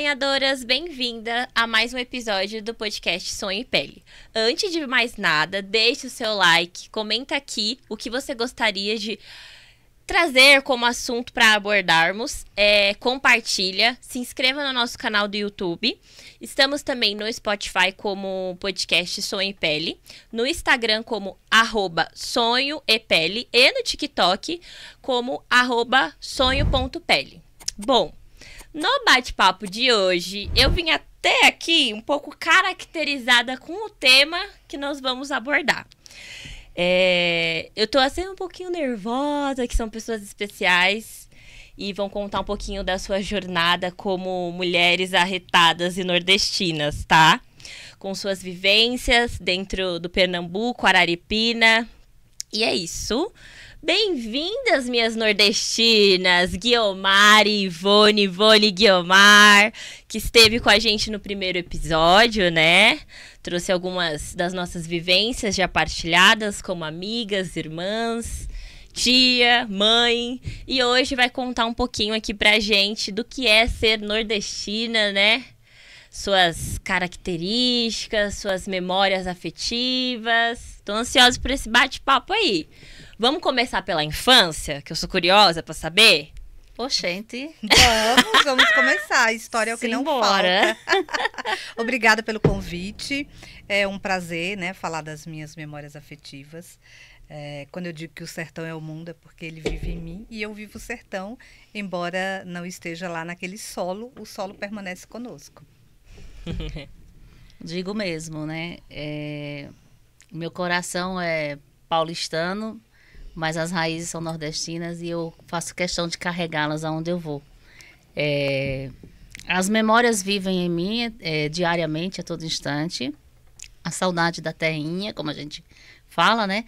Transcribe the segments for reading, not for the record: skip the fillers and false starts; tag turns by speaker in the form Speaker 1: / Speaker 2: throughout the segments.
Speaker 1: sonhadoras, bem-vinda a mais um episódio do podcast Sonho e Pele. Antes de mais nada, deixe o seu like, comenta aqui o que você gostaria de trazer como assunto para abordarmos, compartilha, se inscreva no nosso canal do YouTube. Estamos também no Spotify como podcast Sonho e Pele, no Instagram como @sonhoepele e no TikTok como @sonho.pele. Bom, no bate-papo de hoje, eu vim até aqui um pouco caracterizada com o tema que nós vamos abordar. Eu tô assim um pouquinho nervosa, que são pessoas especiais e vão contar um pouquinho da sua jornada como mulheres arretadas e nordestinas, tá? Com suas vivências dentro do Pernambuco, Araripina. E é isso. Bem-vindas, minhas nordestinas, Guiomar e Ivone e Guiomar, que esteve com a gente no primeiro episódio, né? Trouxe algumas das nossas vivências já partilhadas, como amigas, irmãs, tia, mãe. E hoje vai contar um pouquinho aqui pra gente do que é ser nordestina, né? Suas características, suas memórias afetivas. Tô ansiosa por esse bate-papo aí. Vamos começar pela infância, que eu sou curiosa pra saber?
Speaker 2: Oxente.
Speaker 3: Vamos começar. A história é o que não falta. Obrigada pelo convite. É um prazer, né, falar das minhas memórias afetivas. Quando eu digo que o sertão é o mundo, é porque ele vive em mim e eu vivo o sertão, embora não esteja lá naquele solo, o solo permanece conosco.
Speaker 2: Digo mesmo, né? Meu coração é paulistano, mas as raízes são nordestinas e eu faço questão de carregá-las aonde eu vou. As memórias vivem em mim diariamente, a todo instante. A saudade da terrinha, como a gente fala, né?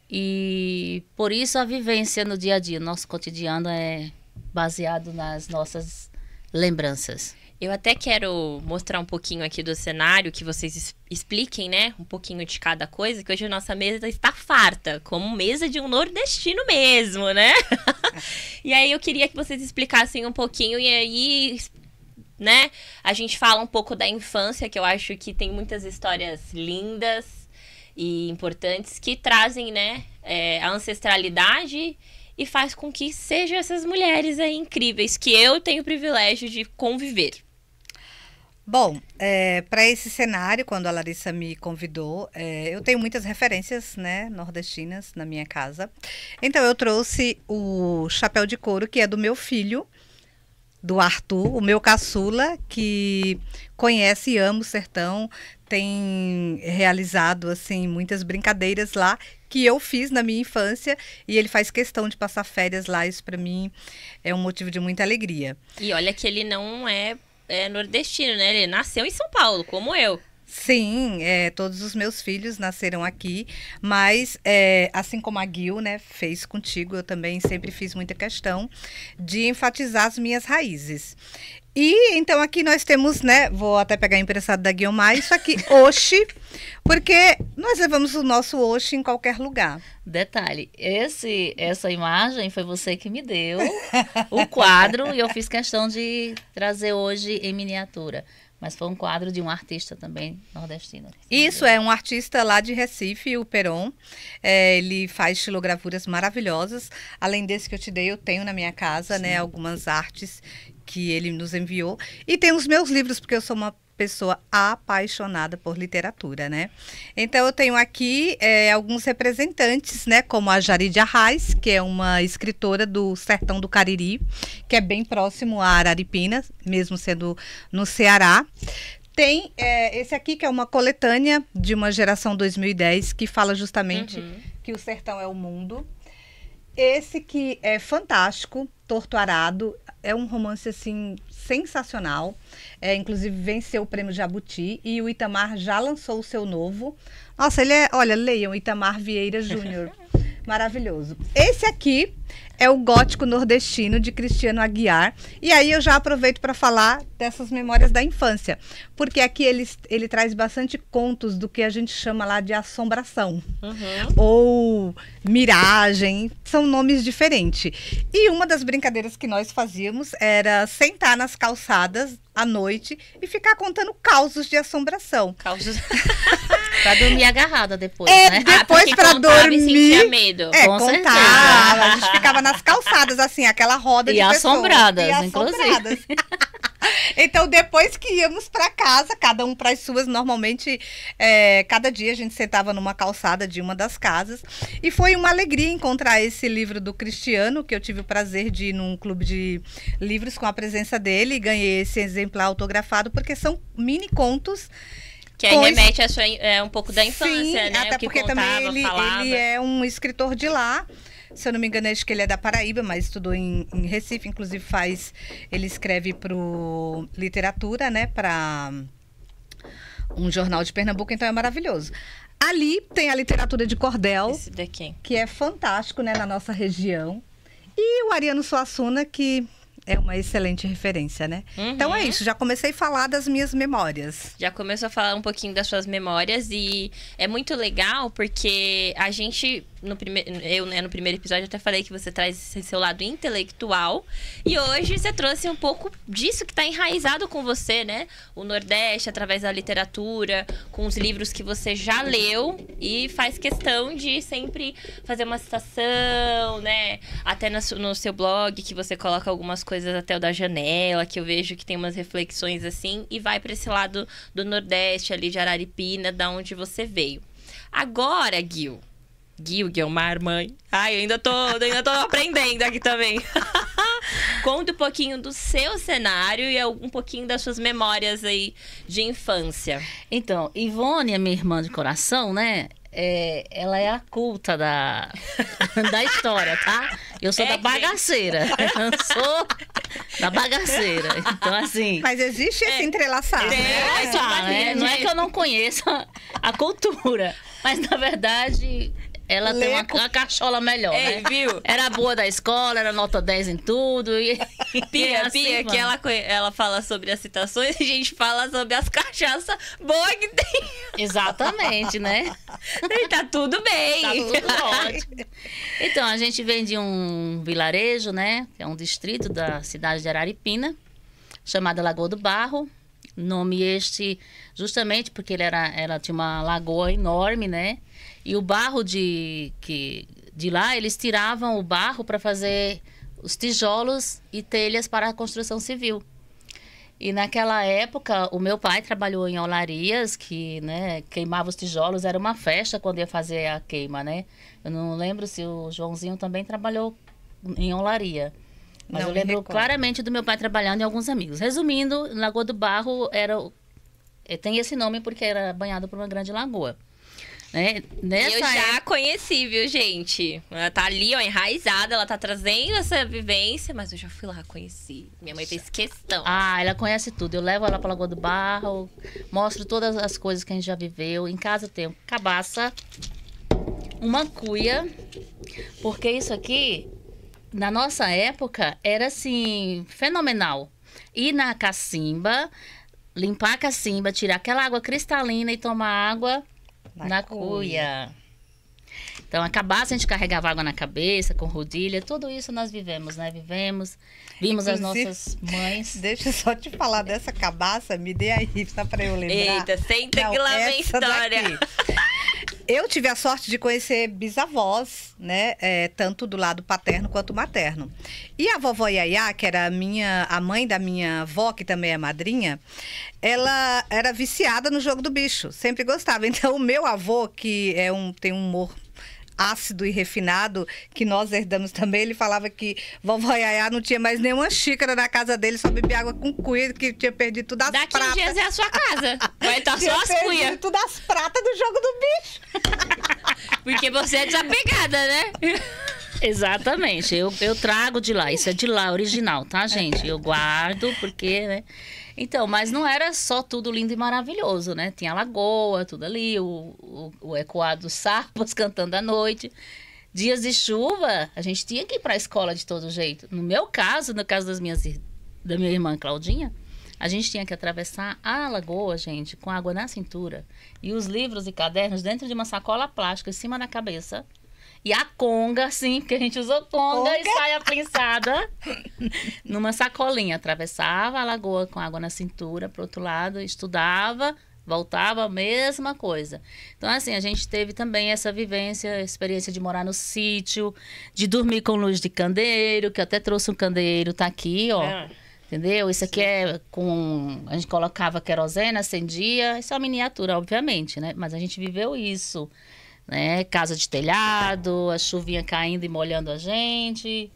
Speaker 2: E por isso a vivência no dia a dia, nosso cotidiano é baseado nas nossas lembranças.
Speaker 1: Eu até quero mostrar um pouquinho aqui do cenário, que vocês expliquem, né? Um pouquinho de cada coisa, que hoje a nossa mesa está farta, como mesa de um nordestino mesmo, né? E aí eu queria que vocês explicassem um pouquinho, e aí, né? A gente fala um pouco da infância, que eu acho que tem muitas histórias lindas e importantes, que trazem, né? A ancestralidade e faz com que sejam essas mulheres aí incríveis, que eu tenho o privilégio de conviver.
Speaker 3: Bom, para esse cenário, quando a Larissa me convidou, eu tenho muitas referências, né, nordestinas na minha casa. Então eu trouxe o chapéu de couro, que é do meu filho, do Arthur, o meu caçula, que conhece e ama o sertão, tem realizado assim muitas brincadeiras lá que eu fiz na minha infância e ele faz questão de passar férias lá. Isso para mim é um motivo de muita alegria.
Speaker 1: E olha que ele não é nordestino, né? Ele nasceu em São Paulo, como eu.
Speaker 3: Sim, todos os meus filhos nasceram aqui, mas assim como a Gil, né, fez contigo, eu também sempre fiz muita questão de enfatizar as minhas raízes. E então aqui nós temos, né, vou até pegar emprestado da Guiomar, isso aqui, Oxi, porque nós levamos o nosso Oxi em qualquer lugar.
Speaker 2: Detalhe, essa imagem foi você que me deu, o quadro, e eu fiz questão de trazer hoje em miniatura. Mas foi um quadro de um artista também nordestino.
Speaker 3: Isso, é um artista lá de Recife, o Peron. Ele faz estilogravuras maravilhosas. Além desse que eu te dei, eu tenho na minha casa, né, algumas artes que ele nos enviou. E tem os meus livros, porque eu sou uma pessoa apaixonada por literatura, né? Então eu tenho aqui alguns representantes, né? Como a Jaride Arraes, que é uma escritora do Sertão do Cariri, que é bem próximo a Araripina, mesmo sendo no Ceará. Tem esse aqui, que é uma coletânea de uma geração 2010, que fala justamente que o sertão é o mundo. Esse que é fantástico, Torto Arado, é um romance assim sensacional. Inclusive venceu o prêmio Jabuti e o Itamar já lançou o seu novo. Nossa, olha, leiam, Itamar Vieira Júnior. maravilhoso. Esse aqui é o Gótico Nordestino, de Cristiano Aguiar. E aí eu já aproveito para falar dessas memórias da infância. Porque aqui ele traz bastante contos do que a gente chama lá de assombração. Ou miragem, são nomes diferentes. E uma das brincadeiras que nós fazíamos era sentar nas calçadas à noite e ficar contando causos de assombração.
Speaker 1: Causos.
Speaker 2: Pra dormir agarrada depois, né?
Speaker 3: Depois
Speaker 1: porque
Speaker 3: pra
Speaker 1: contava e
Speaker 3: dormir.
Speaker 1: sentia medo.
Speaker 2: Com certeza.
Speaker 3: Contava. A gente ficava nas calçadas, assim, aquela roda
Speaker 2: E
Speaker 3: de
Speaker 2: assombradas,
Speaker 3: pessoas.
Speaker 2: inclusive.
Speaker 3: Então, depois que íamos para casa, cada um para as suas, normalmente, cada dia a gente sentava numa calçada de uma das casas. E foi uma alegria encontrar esse livro do Cristiano, que eu tive o prazer de ir num clube de livros com a presença dele. E ganhei esse exemplar autografado, porque são mini contos.
Speaker 1: Que aí remete a um pouco da infância,
Speaker 3: Sim,
Speaker 1: né?
Speaker 3: até
Speaker 1: o que
Speaker 3: porque
Speaker 1: contava,
Speaker 3: também
Speaker 1: falava.
Speaker 3: ele é um escritor de lá. Se eu não me engano, acho que ele é da Paraíba, mas estudou em Recife. Inclusive ele escreve para literatura, né? Para um jornal de Pernambuco, então é maravilhoso. Ali tem a literatura de cordel,
Speaker 1: Esse daqui.
Speaker 3: que é fantástico, né? Na nossa região. E o Ariano Suassuna, que é uma excelente referência, né? Então é isso, já comecei a falar das minhas memórias.
Speaker 1: Já começou a falar um pouquinho das suas memórias e é muito legal porque a gente, no primeiro episódio até falei que você traz esse seu lado intelectual e hoje você trouxe um pouco disso que está enraizado com você, né? O Nordeste, através da literatura, com os livros que você já leu e faz questão de sempre fazer uma citação, né? Até no seu blog que você coloca algumas coisas até o da janela, que eu vejo que tem umas reflexões assim, e vai para esse lado do Nordeste, ali de Araripina, da onde você veio. Agora, Guilmar, mãe. Ai, eu ainda tô aprendendo aqui também. Conta um pouquinho do seu cenário e um pouquinho das suas memórias aí de infância.
Speaker 2: Então, Ivone é minha irmã de coração, né? Ela é a culta da história, tá? Eu sou da bagaceira. Eu sou da bagaceira. Então, assim...
Speaker 3: Mas existe esse entrelaçado, né?
Speaker 2: Não é que eu não conheça a cultura, mas, na verdade... Ela tem uma cachola melhor, né?
Speaker 1: Viu?
Speaker 2: Era boa da escola, era nota 10 em tudo.
Speaker 1: Pia,
Speaker 2: assim,
Speaker 1: que ela fala sobre as citações e a gente fala sobre as cachaças boas que tem.
Speaker 2: Exatamente, né?
Speaker 1: E tá tudo bem.
Speaker 2: Tá tudo ótimo. Então, a gente vem de um vilarejo, né? Que é um distrito da cidade de Araripina, chamada Lagoa do Barro. Nome este justamente porque ela tinha uma lagoa enorme, né? E o barro de lá, eles tiravam o barro para fazer os tijolos e telhas para a construção civil. E naquela época, o meu pai trabalhou em olarias, que, né, queimava os tijolos, era uma festa quando ia fazer a queima, né? Eu não lembro se o Joãozinho também trabalhou em olaria. Mas eu lembro claramente do meu pai trabalhando e alguns amigos. Resumindo, Lagoa do Barro tem esse nome porque era banhado por uma grande lagoa. Né?
Speaker 1: Eu já conheci, viu, gente? Ela tá ali, ó, enraizada, ela tá trazendo essa vivência, mas eu já fui lá, conheci. Minha mãe fez questão.
Speaker 2: Ah, ela conhece tudo. Eu levo ela pra Lagoa do Barro, mostro todas as coisas que a gente já viveu. Em casa eu tenho cabaça, uma cuia, porque isso aqui, na nossa época, era assim, fenomenal. Ir na cacimba, limpar a cacimba, tirar aquela água cristalina e tomar água na cuia. Então, a cabaça a gente carregava água na cabeça, com rodilha, tudo isso nós vivemos, né? Vimos inclusive, as nossas mães.
Speaker 3: Deixa eu só te falar dessa cabaça, me dê aí, só pra eu lembrar.
Speaker 1: Eita, senta que lá vem história.
Speaker 3: Eu tive a sorte de conhecer bisavós, né? Tanto do lado paterno quanto materno. E a vovó Yayá, que era a mãe da minha avó, que também é madrinha, ela era viciada no jogo do bicho, sempre gostava. Então, o meu avô, que tem um humor ácido e refinado, que nós herdamos também, ele falava que vovó Yayá não tinha mais nenhuma xícara na casa dele, só bebia água com cuia, que tinha perdido tudo as pratas.
Speaker 1: Daqui 15 dias é a sua casa. Vai estar só as cuias.
Speaker 3: Tudo as pratas do jogo do bicho.
Speaker 1: Porque você é desapegada, né?
Speaker 2: Exatamente. Eu trago de lá. Isso é de lá, original, tá, gente? Eu guardo porque, né? Então, mas não era só tudo lindo e maravilhoso, né? Tinha a lagoa, tudo ali, o ecoar dos sapos cantando à noite. Dias de chuva, a gente tinha que ir para a escola de todo jeito. No meu caso, no caso da minha irmã Claudinha, a gente tinha que atravessar a lagoa, gente, com água na cintura. E os livros e cadernos dentro de uma sacola plástica em cima da cabeça. E a conga, sim, porque a gente usou conga e saia pinçada. Numa sacolinha. Atravessava a lagoa com água na cintura, pro outro lado, estudava, voltava, a mesma coisa. Então, assim, a gente teve também essa vivência, experiência de morar no sítio, de dormir com luz de candeeiro, que eu até trouxe um candeeiro, tá aqui, ó. Entendeu? Isso aqui é com... A gente colocava querosene, acendia. Isso é uma miniatura, obviamente, né? Mas a gente viveu isso, né? Casa de telhado, a chuvinha caindo e molhando a gente.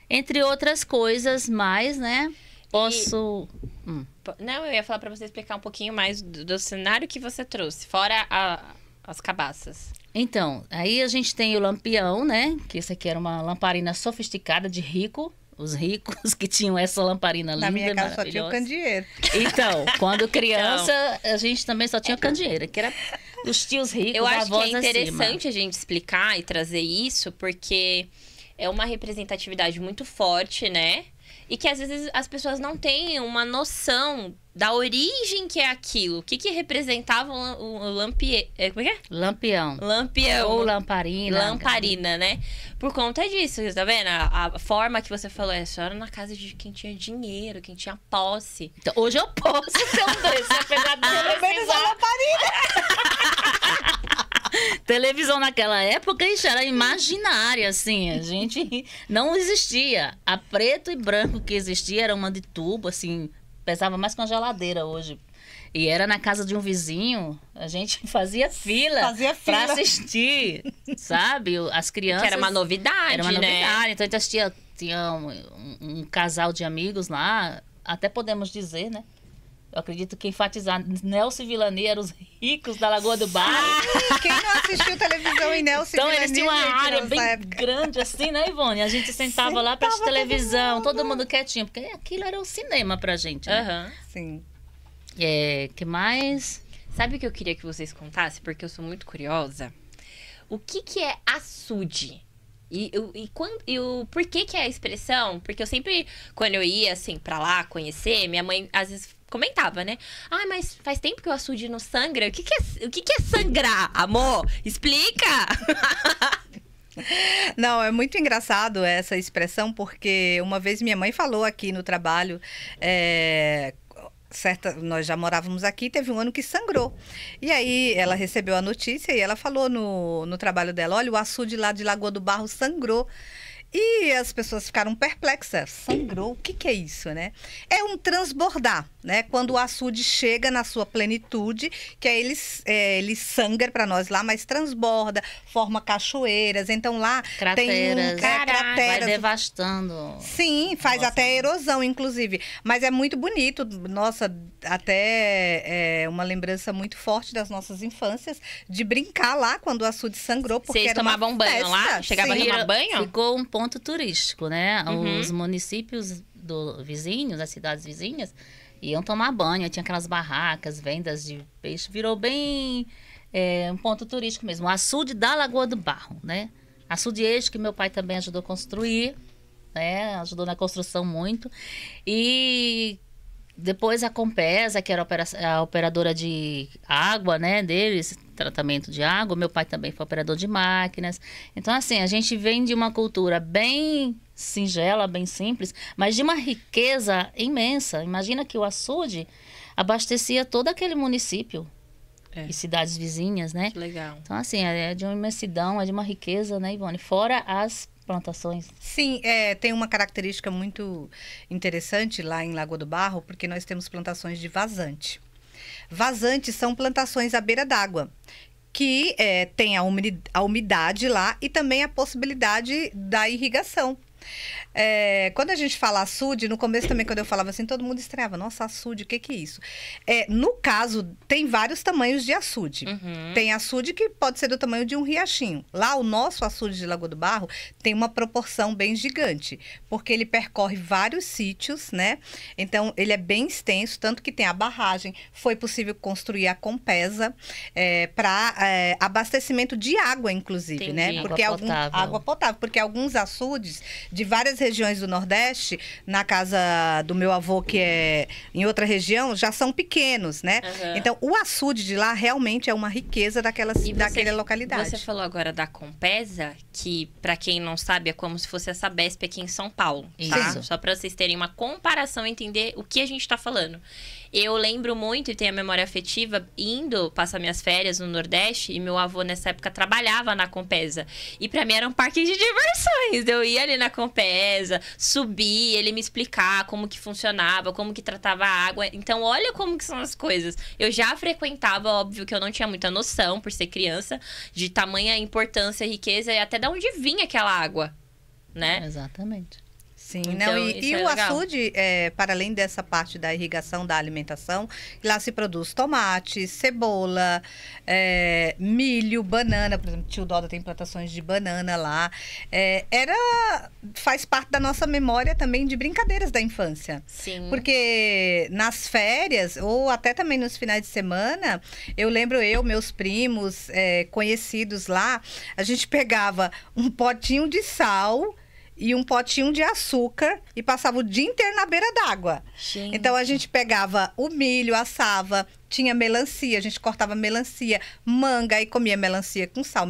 Speaker 2: Entre outras coisas mais, né? Posso...
Speaker 1: Não, eu ia falar pra você explicar um pouquinho mais do cenário que você trouxe, fora as cabaças.
Speaker 2: Então, aí a gente tem o lampião, né? Que isso aqui era uma lamparina sofisticada de rico. Os ricos que tinham essa lamparina linda.
Speaker 3: Na minha casa só tinha o candeeiro.
Speaker 2: Então, quando criança, a gente também só tinha candeeiro, que era os tios ricos,
Speaker 1: eu acho
Speaker 2: avós
Speaker 1: que é interessante
Speaker 2: acima.
Speaker 1: a gente explicar e trazer isso, porque é uma representatividade muito forte, né? E que às vezes as pessoas não têm uma noção da origem que é aquilo. O que que representava o lampião? Como é que é?
Speaker 2: Lampião.
Speaker 1: Lampião.
Speaker 2: Ou lamparina.
Speaker 1: Lamparina, né? Por conta disso, tá vendo? A forma que você falou é só era na casa de quem tinha dinheiro, quem tinha posse.
Speaker 2: Então, hoje eu posso ter um desse, apesar de
Speaker 3: Pelo menos a lamparina.
Speaker 2: Televisão naquela época, isso era imaginária, assim, a gente não existia. A preto e branco que existia era uma de tubo, assim, pesava mais que uma geladeira hoje. E era na casa de um vizinho, a gente fazia fila pra assistir, sabe? As crianças...
Speaker 1: Que era uma novidade,
Speaker 2: Era uma
Speaker 1: né?
Speaker 2: novidade, então a gente assistia, tinha um casal de amigos lá, até podemos dizer, né? Eu acredito que enfatizar Nelson e Vilani eram os ricos da Lagoa do Barro.
Speaker 3: Quem não assistiu televisão em Nelson
Speaker 2: Então
Speaker 3: e Vilani,
Speaker 2: eles tinham uma
Speaker 3: gente,
Speaker 2: área
Speaker 3: nessa
Speaker 2: bem
Speaker 3: época?
Speaker 2: grande assim, né, Ivone? A gente sentava lá pra assistir televisão, todo mundo quietinho, porque aquilo era o cinema pra gente, né?
Speaker 1: Aham.
Speaker 3: Sim.
Speaker 2: Que mais?
Speaker 1: Sabe o que eu queria que vocês contassem? Porque eu sou muito curiosa. O que é açude? E o porquê que é a expressão? Porque eu sempre, quando eu ia, assim, pra lá conhecer, minha mãe, às vezes, comentava, né? Ah, mas faz tempo que o açude não sangra. O que é sangrar, amor? Explica!
Speaker 3: Não, é muito engraçado essa expressão, porque uma vez minha mãe falou aqui no trabalho, nós já morávamos aqui, teve um ano que sangrou. E aí ela recebeu a notícia e ela falou no trabalho dela, olha, o açude lá de Lagoa do Barro sangrou. E as pessoas ficaram perplexas. Sangrou? O que é isso, né? É um transbordar, né? Quando o açude chega na sua plenitude, que aí ele sangra para nós lá, mas transborda, forma cachoeiras. Então lá
Speaker 2: Crateras.
Speaker 3: tem crateras.
Speaker 2: Vai devastando.
Speaker 3: Sim, faz até erosão, inclusive. Mas é muito bonito. Nossa, até uma lembrança muito forte das nossas infâncias, de brincar lá quando o açude sangrou, porque
Speaker 1: Vocês
Speaker 3: era uma
Speaker 1: tomavam banho lá?
Speaker 3: festa.
Speaker 1: Chegava a
Speaker 3: Sim.
Speaker 1: tomar banho?
Speaker 2: Ficou um ponto turístico, né?
Speaker 1: Uhum.
Speaker 2: Os municípios vizinhos, as cidades vizinhas, iam tomar banho. Tinha aquelas barracas, vendas de peixe. Virou bem um ponto turístico mesmo. O açude da Lagoa do Barro, né? Açude este que meu pai também ajudou a construir, né? Ajudou na construção muito. E depois a Compesa, que era a operadora de água, né, deles, tratamento de água. Meu pai também foi operador de máquinas. Então, assim, a gente vem de uma cultura bem singela, bem simples, mas de uma riqueza imensa. Imagina que o açude abastecia todo aquele município e cidades vizinhas, né?
Speaker 1: Que legal.
Speaker 2: Então, assim, é de uma imensidão, é de uma riqueza, né, Ivone? Fora as plantações.
Speaker 3: Sim, tem uma característica muito interessante lá em Lagoa do Barro, porque nós temos plantações de vazante. Vazantes são plantações à beira d'água, que tem a umidade lá e também a possibilidade da irrigação. Quando a gente fala açude, no começo também, quando eu falava assim, todo mundo estranhava. Nossa, açude, o que é isso? No caso, tem vários tamanhos de açude. Tem açude que pode ser do tamanho de um riachinho. Lá, o nosso açude de Lagoa do Barro tem uma proporção bem gigante, porque ele percorre vários sítios, né? Então, ele é bem extenso, tanto que tem a barragem. Foi possível construir a Compesa para abastecimento de água, inclusive,
Speaker 1: Entendi.
Speaker 3: né? Porque água potável, porque alguns açudes de várias regiões do Nordeste, na casa do meu avô, que é em outra região, já são pequenos, né? Então, o açude de lá realmente é uma riqueza daquela localidade.
Speaker 1: Você falou agora da Compesa, que, para quem não sabe, é como se fosse a Sabesp aqui em São Paulo, tá?
Speaker 2: Isso.
Speaker 1: Só para vocês terem uma comparação e entender o que a gente tá falando. Eu lembro muito e tenho a memória afetiva indo passar minhas férias no Nordeste, e meu avô nessa época trabalhava na Compesa. E pra mim era um parque de diversões. Eu ia ali na Compesa, subir, ele me explicar como que funcionava, como que tratava a água. Então olha como que são as coisas. Eu já frequentava, óbvio que eu não tinha muita noção, por ser criança, de tamanha importância, riqueza e até de onde vinha aquela água, né?
Speaker 2: Exatamente.
Speaker 3: Sim,
Speaker 1: Então,
Speaker 3: não,
Speaker 1: isso
Speaker 3: e
Speaker 1: é
Speaker 3: o
Speaker 1: legal.
Speaker 3: açude, para além dessa parte da irrigação, da alimentação, lá se produz tomate, cebola, milho, banana, por exemplo, Tio Doda tem plantações de banana lá. Faz parte da nossa memória também de brincadeiras da infância.
Speaker 1: Sim.
Speaker 3: Porque nas férias, ou até também nos finais de semana, eu lembro meus primos, conhecidos lá, a gente pegava um potinho de sal e um potinho de açúcar e passava o dia inteiro na beira d'água. Então, a gente pegava o milho, assava, tinha melancia, a gente cortava melancia, manga, e comia melancia com sal,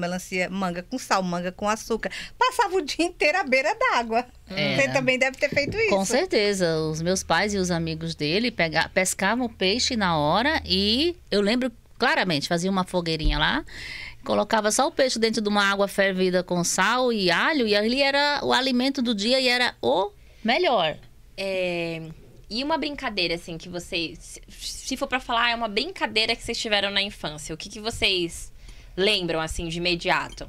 Speaker 3: manga com sal, manga com açúcar. Passava o dia inteiro à beira d'água. Você também deve ter feito isso.
Speaker 2: Com certeza. Os meus pais e os amigos dele pescavam peixe na hora e eu lembro claramente, fazia uma fogueirinha lá, colocava só o peixe dentro de uma água fervida com sal e alho, e ali era o alimento do dia e era o melhor.
Speaker 1: E uma brincadeira, assim, que vocês... Se for pra falar, é uma brincadeira que vocês tiveram na infância. O que vocês lembram, assim, de imediato?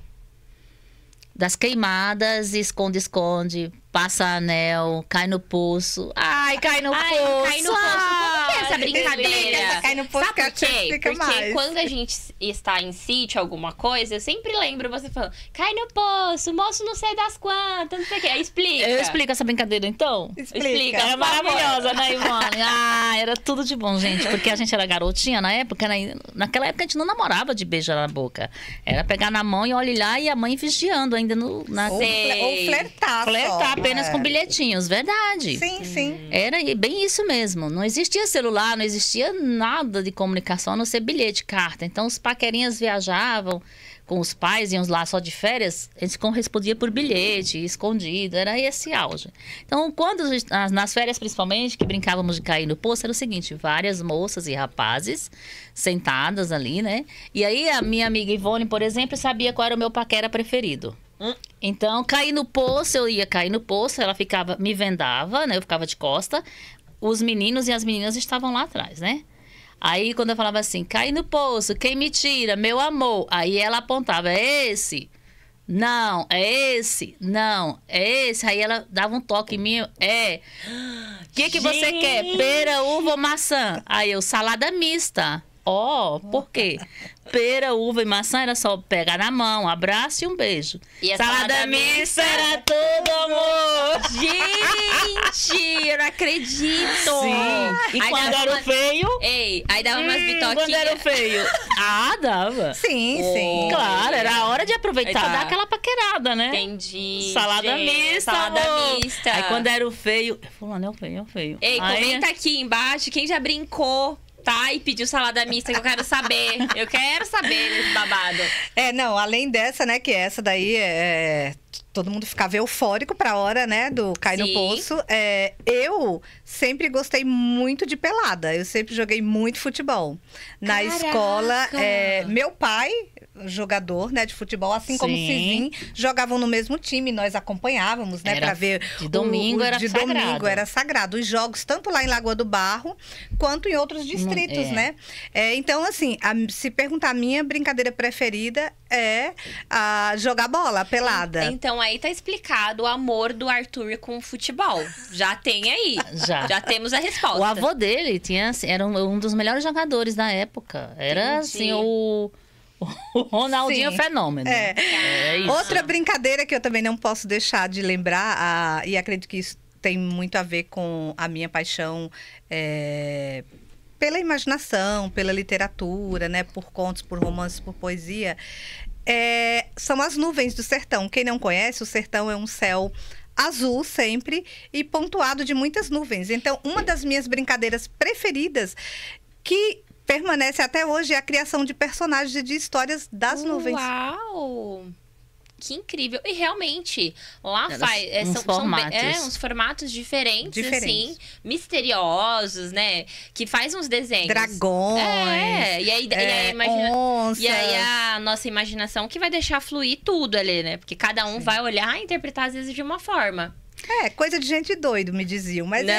Speaker 2: Das queimadas, esconde-esconde, passa anel, cai no poço. Ai, cai no poço!
Speaker 1: Cai no poço. Como que é essa brincadeira?
Speaker 3: Cai no poço.
Speaker 1: Sabe por quê? Porque
Speaker 3: mais.
Speaker 1: quando a gente está em sítio, alguma coisa, eu sempre lembro você falando, cai no poço, moço não sei das quantas, não sei o quê. Explica.
Speaker 2: Eu explico essa brincadeira, então?
Speaker 3: Explica.
Speaker 2: Era maravilhosa, né, Ivone? Era tudo de bom, gente. Porque a gente era garotinha na época, naquela época a gente não namorava de beijar na boca. Era pegar na mão e olhar e a mãe vigiando ainda
Speaker 3: Ou flertar.
Speaker 2: Flertar apenas com bilhetinhos, verdade.
Speaker 3: Sim, sim.
Speaker 2: Era bem isso mesmo. Não existia celular, não existia nada de comunicação, a não ser bilhete, carta. Então, os paquerinhas viajavam com os pais, iam lá só de férias, a gente correspondia por bilhete, escondido, era esse auge. Então, nas férias principalmente, que brincávamos de cair no poço, era o seguinte, várias moças e rapazes sentadas ali, né? E aí, a minha amiga Ivone, por exemplo, sabia qual era o meu paquera preferido. Então, cair no poço, eu ia cair no poço, ela me vendava, né? Eu ficava de costa. Os meninos e as meninas estavam lá atrás, né? Aí, quando eu falava assim, cai no poço, quem me tira? Meu amor. Aí ela apontava, é esse? Não, é esse? Não, é esse? Aí ela dava um toque em mim, o que você quer? Pera, uva ou maçã? Aí eu, salada mista. Por quê? Pera, uva e maçã era só pegar na mão, abraço e um beijo.
Speaker 1: E a
Speaker 2: salada mista era tudo, amor!
Speaker 1: Gente, eu não acredito!
Speaker 2: Sim. E
Speaker 1: Aí
Speaker 2: quando
Speaker 1: dava
Speaker 2: era o feio?
Speaker 1: Aí dava umas bitoquinhas.
Speaker 2: Quando era o feio? Dava.
Speaker 3: Sim, sim.
Speaker 2: Claro, era a hora de aproveitar,
Speaker 1: Tá.
Speaker 2: dar aquela paquerada, né?
Speaker 1: Entendi.
Speaker 2: Salada
Speaker 1: gente.
Speaker 2: mista,
Speaker 1: Salada
Speaker 2: amor.
Speaker 1: mista.
Speaker 2: Aí quando era o feio... Fulano, é o feio, é o feio.
Speaker 1: Ei,
Speaker 2: Aí,
Speaker 1: comenta aqui embaixo quem já brincou, tá? E pediu salada mista, que eu quero saber. Eu quero saber desse babado.
Speaker 3: Não, além dessa, né, que essa daí todo mundo ficava eufórico pra hora, né, do Cai no
Speaker 1: Sim.
Speaker 3: Poço. Eu sempre gostei muito de pelada. Eu sempre joguei muito futebol. Na
Speaker 1: Caraca!
Speaker 3: escola, meu pai jogador, né, de futebol, assim como o
Speaker 2: Sim.
Speaker 3: Cizinho, jogavam no mesmo time, nós acompanhávamos, né,
Speaker 2: Era
Speaker 3: para ver
Speaker 2: de domingo era
Speaker 3: de
Speaker 2: sagrado.
Speaker 3: domingo era sagrado, os jogos tanto lá em Lagoa do Barro quanto em outros distritos, né? Então, assim, se perguntar, a minha brincadeira preferida é jogar bola, a pelada.
Speaker 1: Então aí tá explicado o amor do Arthur com o futebol. Já tem aí. Já temos a resposta.
Speaker 2: O avô dele era um dos melhores jogadores da época. Era,
Speaker 1: Entendi.
Speaker 2: assim, o Ronaldinho
Speaker 3: Sim.
Speaker 2: Fenômeno. É isso.
Speaker 3: Outra brincadeira que eu também não posso deixar de lembrar, e acredito que isso tem muito a ver com a minha paixão pela imaginação, pela literatura, né? Por contos, por romances, por poesia, são as nuvens do sertão. Quem não conhece, o sertão é um céu azul sempre e pontuado de muitas nuvens. Então, uma das minhas brincadeiras preferidas, que permanece até hoje, é a criação de personagens e de histórias das nuvens.
Speaker 1: Uau! Que incrível. E realmente, lá
Speaker 2: Uns formatos.
Speaker 1: uns formatos diferentes, assim, misteriosos, né? Que faz uns desenhos.
Speaker 3: Dragões.
Speaker 1: E aí, imagina.
Speaker 3: Onças.
Speaker 1: E aí a nossa imaginação que vai deixar fluir tudo ali, né? Porque cada um vai olhar e interpretar, às vezes, de uma forma.
Speaker 3: Coisa de gente doido, me diziam. Mas
Speaker 1: Não!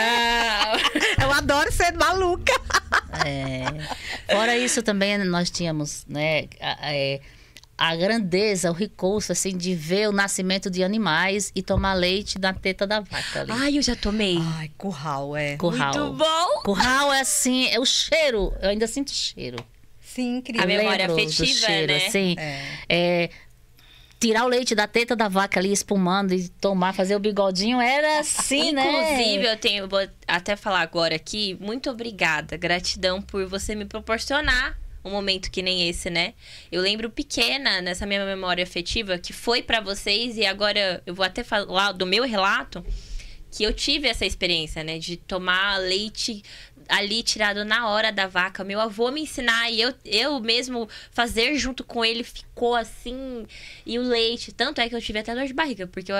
Speaker 3: eu adoro ser maluca.
Speaker 2: Fora isso também, nós tínhamos, né, a grandeza, o recurso, assim, de ver o nascimento de animais e tomar leite da teta da vaca ali.
Speaker 1: Ai, eu já tomei.
Speaker 3: Ai, curral,
Speaker 2: Curral.
Speaker 1: Muito bom!
Speaker 2: Curral é assim, é o cheiro, eu ainda sinto o cheiro.
Speaker 3: Sim, incrível.
Speaker 1: A memória
Speaker 2: Lembro do
Speaker 1: afetiva,
Speaker 2: cheiro,
Speaker 1: né?
Speaker 2: assim. Tirar o leite da teta da vaca ali, espumando e tomar, fazer o bigodinho, era assim, né?
Speaker 1: Inclusive, vou até falar agora aqui, muito obrigada, gratidão por você me proporcionar um momento que nem esse, né? Eu lembro pequena, nessa minha memória afetiva, que foi pra vocês, e agora eu vou até falar do meu relato, que eu tive essa experiência, né? De tomar leite ali tirado na hora da vaca. Meu avô me ensinar e eu mesmo fazer junto com ele, ficou assim. E o leite, tanto é que eu tive até dor de barriga, porque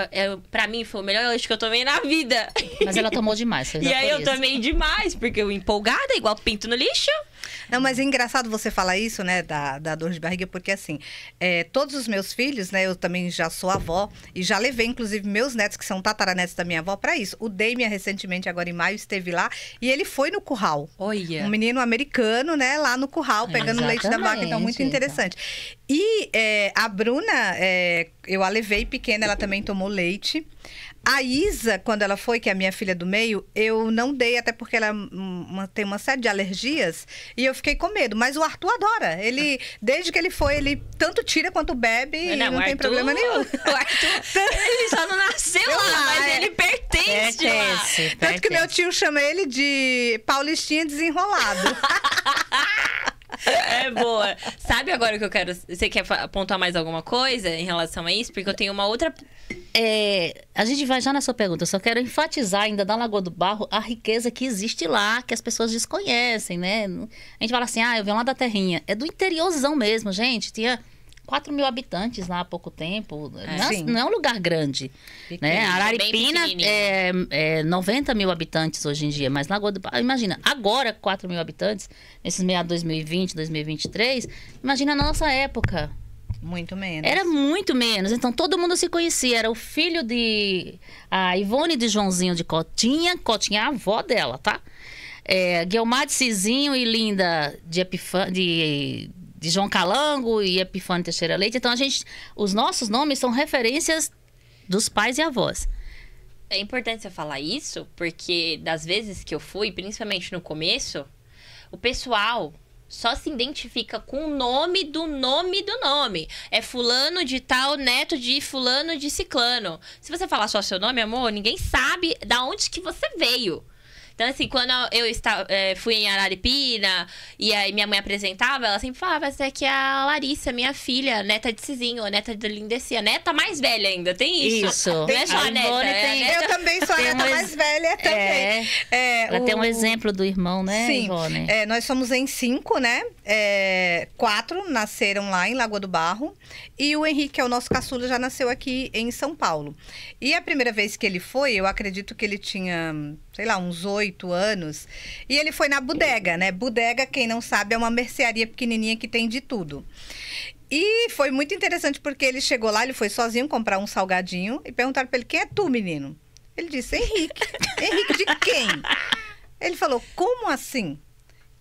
Speaker 1: pra mim foi o melhor leite que eu tomei na vida.
Speaker 2: Mas ela tomou demais.
Speaker 1: E aí eu tomei demais, porque eu empolgada, igual pinto no lixo.
Speaker 3: Não, mas é engraçado você falar isso, né, da dor de barriga, porque assim, todos os meus filhos, né, eu também já sou avó, e já levei, inclusive, meus netos, que são tataranetos da minha avó, pra isso. O Damien, recentemente, agora em maio, esteve lá, e ele foi no curral.
Speaker 1: Olha.
Speaker 3: Um menino americano, né, lá no curral, pegando leite da vaca, então muito interessante. E a Bruna, eu a levei pequena, ela também tomou leite. A Isa, quando ela foi, que é a minha filha do meio, eu não dei, até porque ela tem uma série de alergias, e eu fiquei com medo. Mas o Arthur adora. Ele, desde que ele foi, ele tanto tira quanto bebe, e não tem problema nenhum.
Speaker 1: O Arthur, ele só não nasceu lá, mas ele pertence lá.
Speaker 3: Tanto que meu tio chama ele de Paulistinha desenrolado.
Speaker 1: É boa. Sabe agora o que eu quero... Você quer apontar mais alguma coisa em relação a isso? Porque eu tenho uma outra...
Speaker 2: A gente vai já na sua pergunta. Eu só quero enfatizar ainda da Lagoa do Barro a riqueza que existe lá, que as pessoas desconhecem, né? A gente fala assim, eu venho lá da terrinha. É do interiorzão mesmo, gente. Tinha 4 mil habitantes lá há pouco tempo. Não é um lugar grande. Né? Araripina é 90 mil habitantes hoje em dia, mas Lagoa do Barro, imagina, agora 4 mil habitantes, nesses meados de 2020, 2023, imagina a nossa época.
Speaker 3: Muito menos.
Speaker 2: Era muito menos. Então, todo mundo se conhecia. Era o filho a Ivone de Joãozinho de Cotinha. Cotinha é a avó dela, tá? Guilmar de Cizinho e Linda de João Calango e Epifânio Teixeira Leite. Então, os nossos nomes são referências dos pais e avós.
Speaker 1: É importante você falar isso, porque das vezes que eu fui, principalmente no começo, o pessoal só se identifica com o nome do nome do nome. É fulano de tal, neto de fulano de ciclano. Se você falar só seu nome, amor, ninguém sabe da onde que você veio. Então, assim, quando eu fui em Araripina e aí minha mãe apresentava, ela sempre falava, essa aqui é a Larissa, minha filha, neta de Cizinho, neta de Lindecia, neta mais velha ainda, tem isso.
Speaker 2: Isso.
Speaker 1: Não é só a neta,
Speaker 3: Eu também sou a neta mais velha também.
Speaker 2: Ela tem um exemplo do irmão, né,
Speaker 3: Sim.
Speaker 2: Ivone?
Speaker 3: Nós somos em 5, né? 4 nasceram lá em Lagoa do Barro. E o Henrique, que é o nosso caçula, já nasceu aqui em São Paulo. E a primeira vez que ele foi, eu acredito que ele tinha, sei lá, uns 8 anos. E ele foi na bodega, né? Bodega, quem não sabe, é uma mercearia pequenininha que tem de tudo. E foi muito interessante porque ele chegou lá, ele foi sozinho comprar um salgadinho e perguntaram pra ele, quem é tu, menino? Ele disse, Henrique. Henrique de quem? Ele falou, como assim?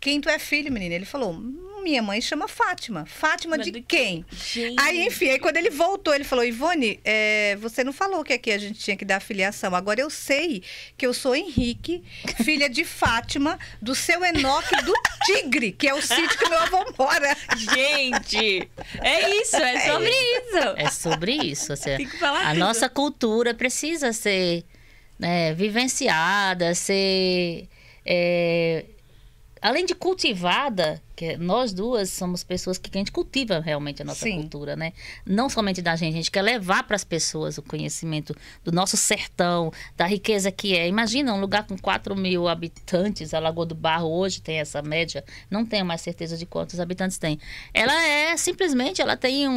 Speaker 3: Quem tu é filho, menina? Ele falou, minha mãe chama Fátima. Fátima
Speaker 1: Mas
Speaker 3: de quem?
Speaker 1: Gente.
Speaker 3: Aí, enfim, aí quando ele voltou, ele falou, Ivone, você não falou que aqui a gente tinha que dar filiação. Agora eu sei que eu sou Henrique, filha de Fátima, do seu Enoque do Tigre, que é o sítio que meu avô mora.
Speaker 1: Gente, é isso, é sobre isso.
Speaker 2: É sobre isso. Assim,
Speaker 1: Tem que falar
Speaker 2: a
Speaker 1: tudo.
Speaker 2: nossa cultura precisa ser, né, vivenciada, ser... além de cultivada, que nós duas somos pessoas que a gente cultiva realmente a nossa
Speaker 3: Sim.
Speaker 2: cultura, né? Não somente da gente, a gente quer levar para as pessoas o conhecimento do nosso sertão, da riqueza que é. Imagina um lugar com 4.000 habitantes, a Lagoa do Barro hoje tem essa média, não tenho mais certeza de quantos habitantes tem. Ela é simplesmente, ela tem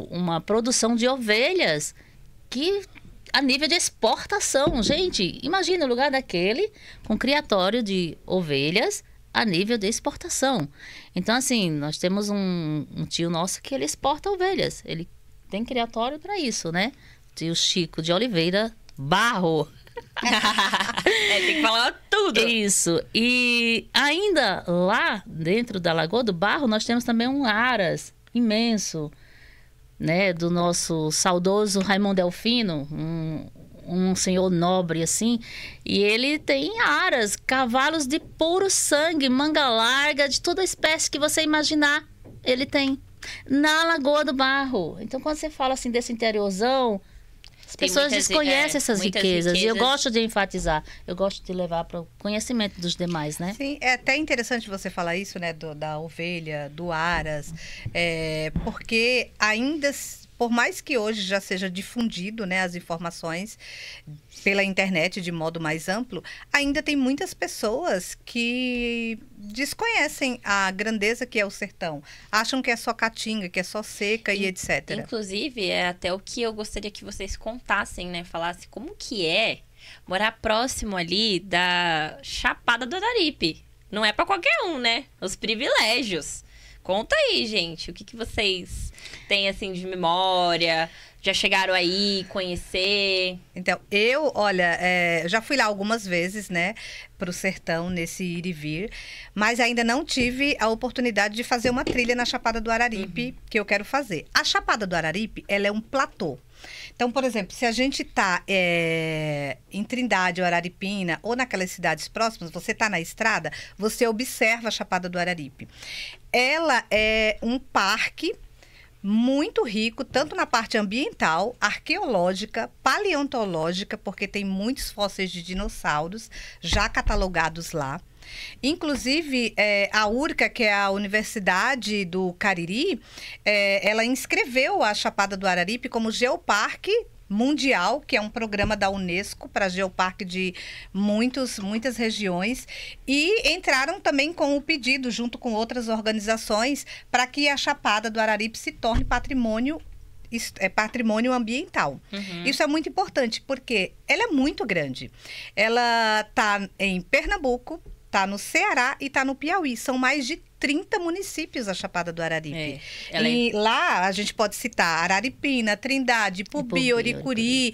Speaker 2: uma produção de ovelhas que... a nível de exportação, gente, imagina o lugar daquele com criatório de ovelhas a nível de exportação. Então, assim, nós temos um tio nosso que ele exporta ovelhas. Ele tem criatório para isso, né? Tio Chico de Oliveira Barro.
Speaker 1: Tem que falar tudo.
Speaker 2: Isso. E ainda lá dentro da Lagoa do Barro, nós temos também um aras imenso, né, do nosso saudoso Raimundo Delfino, um senhor nobre assim, e ele tem aras, cavalos de puro sangue, manga larga, de toda espécie que você imaginar, ele tem na Lagoa do Barro. Então, quando você fala assim desse interiorzão, as
Speaker 1: Tem
Speaker 2: pessoas
Speaker 1: muitas,
Speaker 2: desconhecem essas
Speaker 1: muitas
Speaker 2: riquezas, e eu
Speaker 1: riquezas.
Speaker 2: gosto de enfatizar, eu gosto de levar para o conhecimento dos demais, né?
Speaker 3: Sim, é até interessante você falar isso, né, da ovelha, do aras, porque ainda, por mais que hoje já seja difundido, né, as informações pela internet de modo mais amplo, ainda tem muitas pessoas que desconhecem a grandeza que é o sertão. Acham que é só caatinga, que é só seca e etc.
Speaker 1: Inclusive, é até o que eu gostaria que vocês contassem, né? Falassem como que é morar próximo ali da Chapada do Araripe. Não é pra qualquer um, né? Os privilégios. Conta aí, gente, o que vocês têm, assim, de memória? Já chegaram aí, conhecer?
Speaker 3: Então, olha, já fui lá algumas vezes, né, pro sertão, nesse ir e vir, mas ainda não tive a oportunidade de fazer uma trilha na Chapada do Araripe, que eu quero fazer. A Chapada do Araripe, ela é um platô. Então, por exemplo, se a gente está em Trindade ou Araripina, ou naquelas cidades próximas, você está na estrada, você observa a Chapada do Araripe. Ela é um parque muito rico, tanto na parte ambiental, arqueológica, paleontológica, porque tem muitos fósseis de dinossauros já catalogados lá. Inclusive, a URCA, que é a Universidade do Cariri, ela inscreveu a Chapada do Araripe como Geoparque Mundial, que é um programa da Unesco para Geoparque de muitas regiões, e entraram também com o pedido, junto com outras organizações, para que a Chapada do Araripe se torne patrimônio ambiental.
Speaker 1: Uhum.
Speaker 3: Isso é muito importante, porque ela é muito grande. Ela está em Pernambuco, está no Ceará e está no Piauí. São mais de 30 municípios a Chapada do Araripe. E lá a gente pode citar Araripina, Trindade, Ipubi, Oricuri,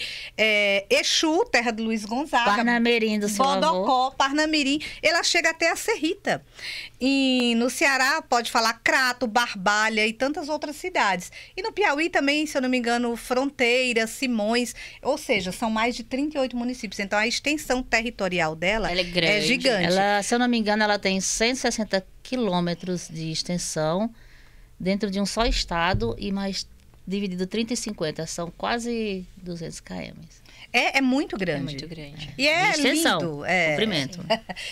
Speaker 3: Exu, terra do Luiz Gonzaga,
Speaker 2: Parnamirim do seu avô.
Speaker 3: Bodocó, Parnamirim. Ela chega até a Serrita. E no Ceará pode falar Crato, Barbalha e tantas outras cidades. E no Piauí também, se eu não me engano, Fronteira, Simões. Ou seja, são mais de 38 municípios. Então a extensão territorial dela
Speaker 1: Ela é grande.
Speaker 3: gigante.
Speaker 2: Ela, se eu não me engano, ela tem 160 quilômetros de extensão dentro de um só estado e mais dividido 30 e 50. São quase 200 km.
Speaker 3: É muito grande.
Speaker 1: É muito grande.
Speaker 3: E é
Speaker 2: De extensão,
Speaker 3: lindo.
Speaker 2: comprimento.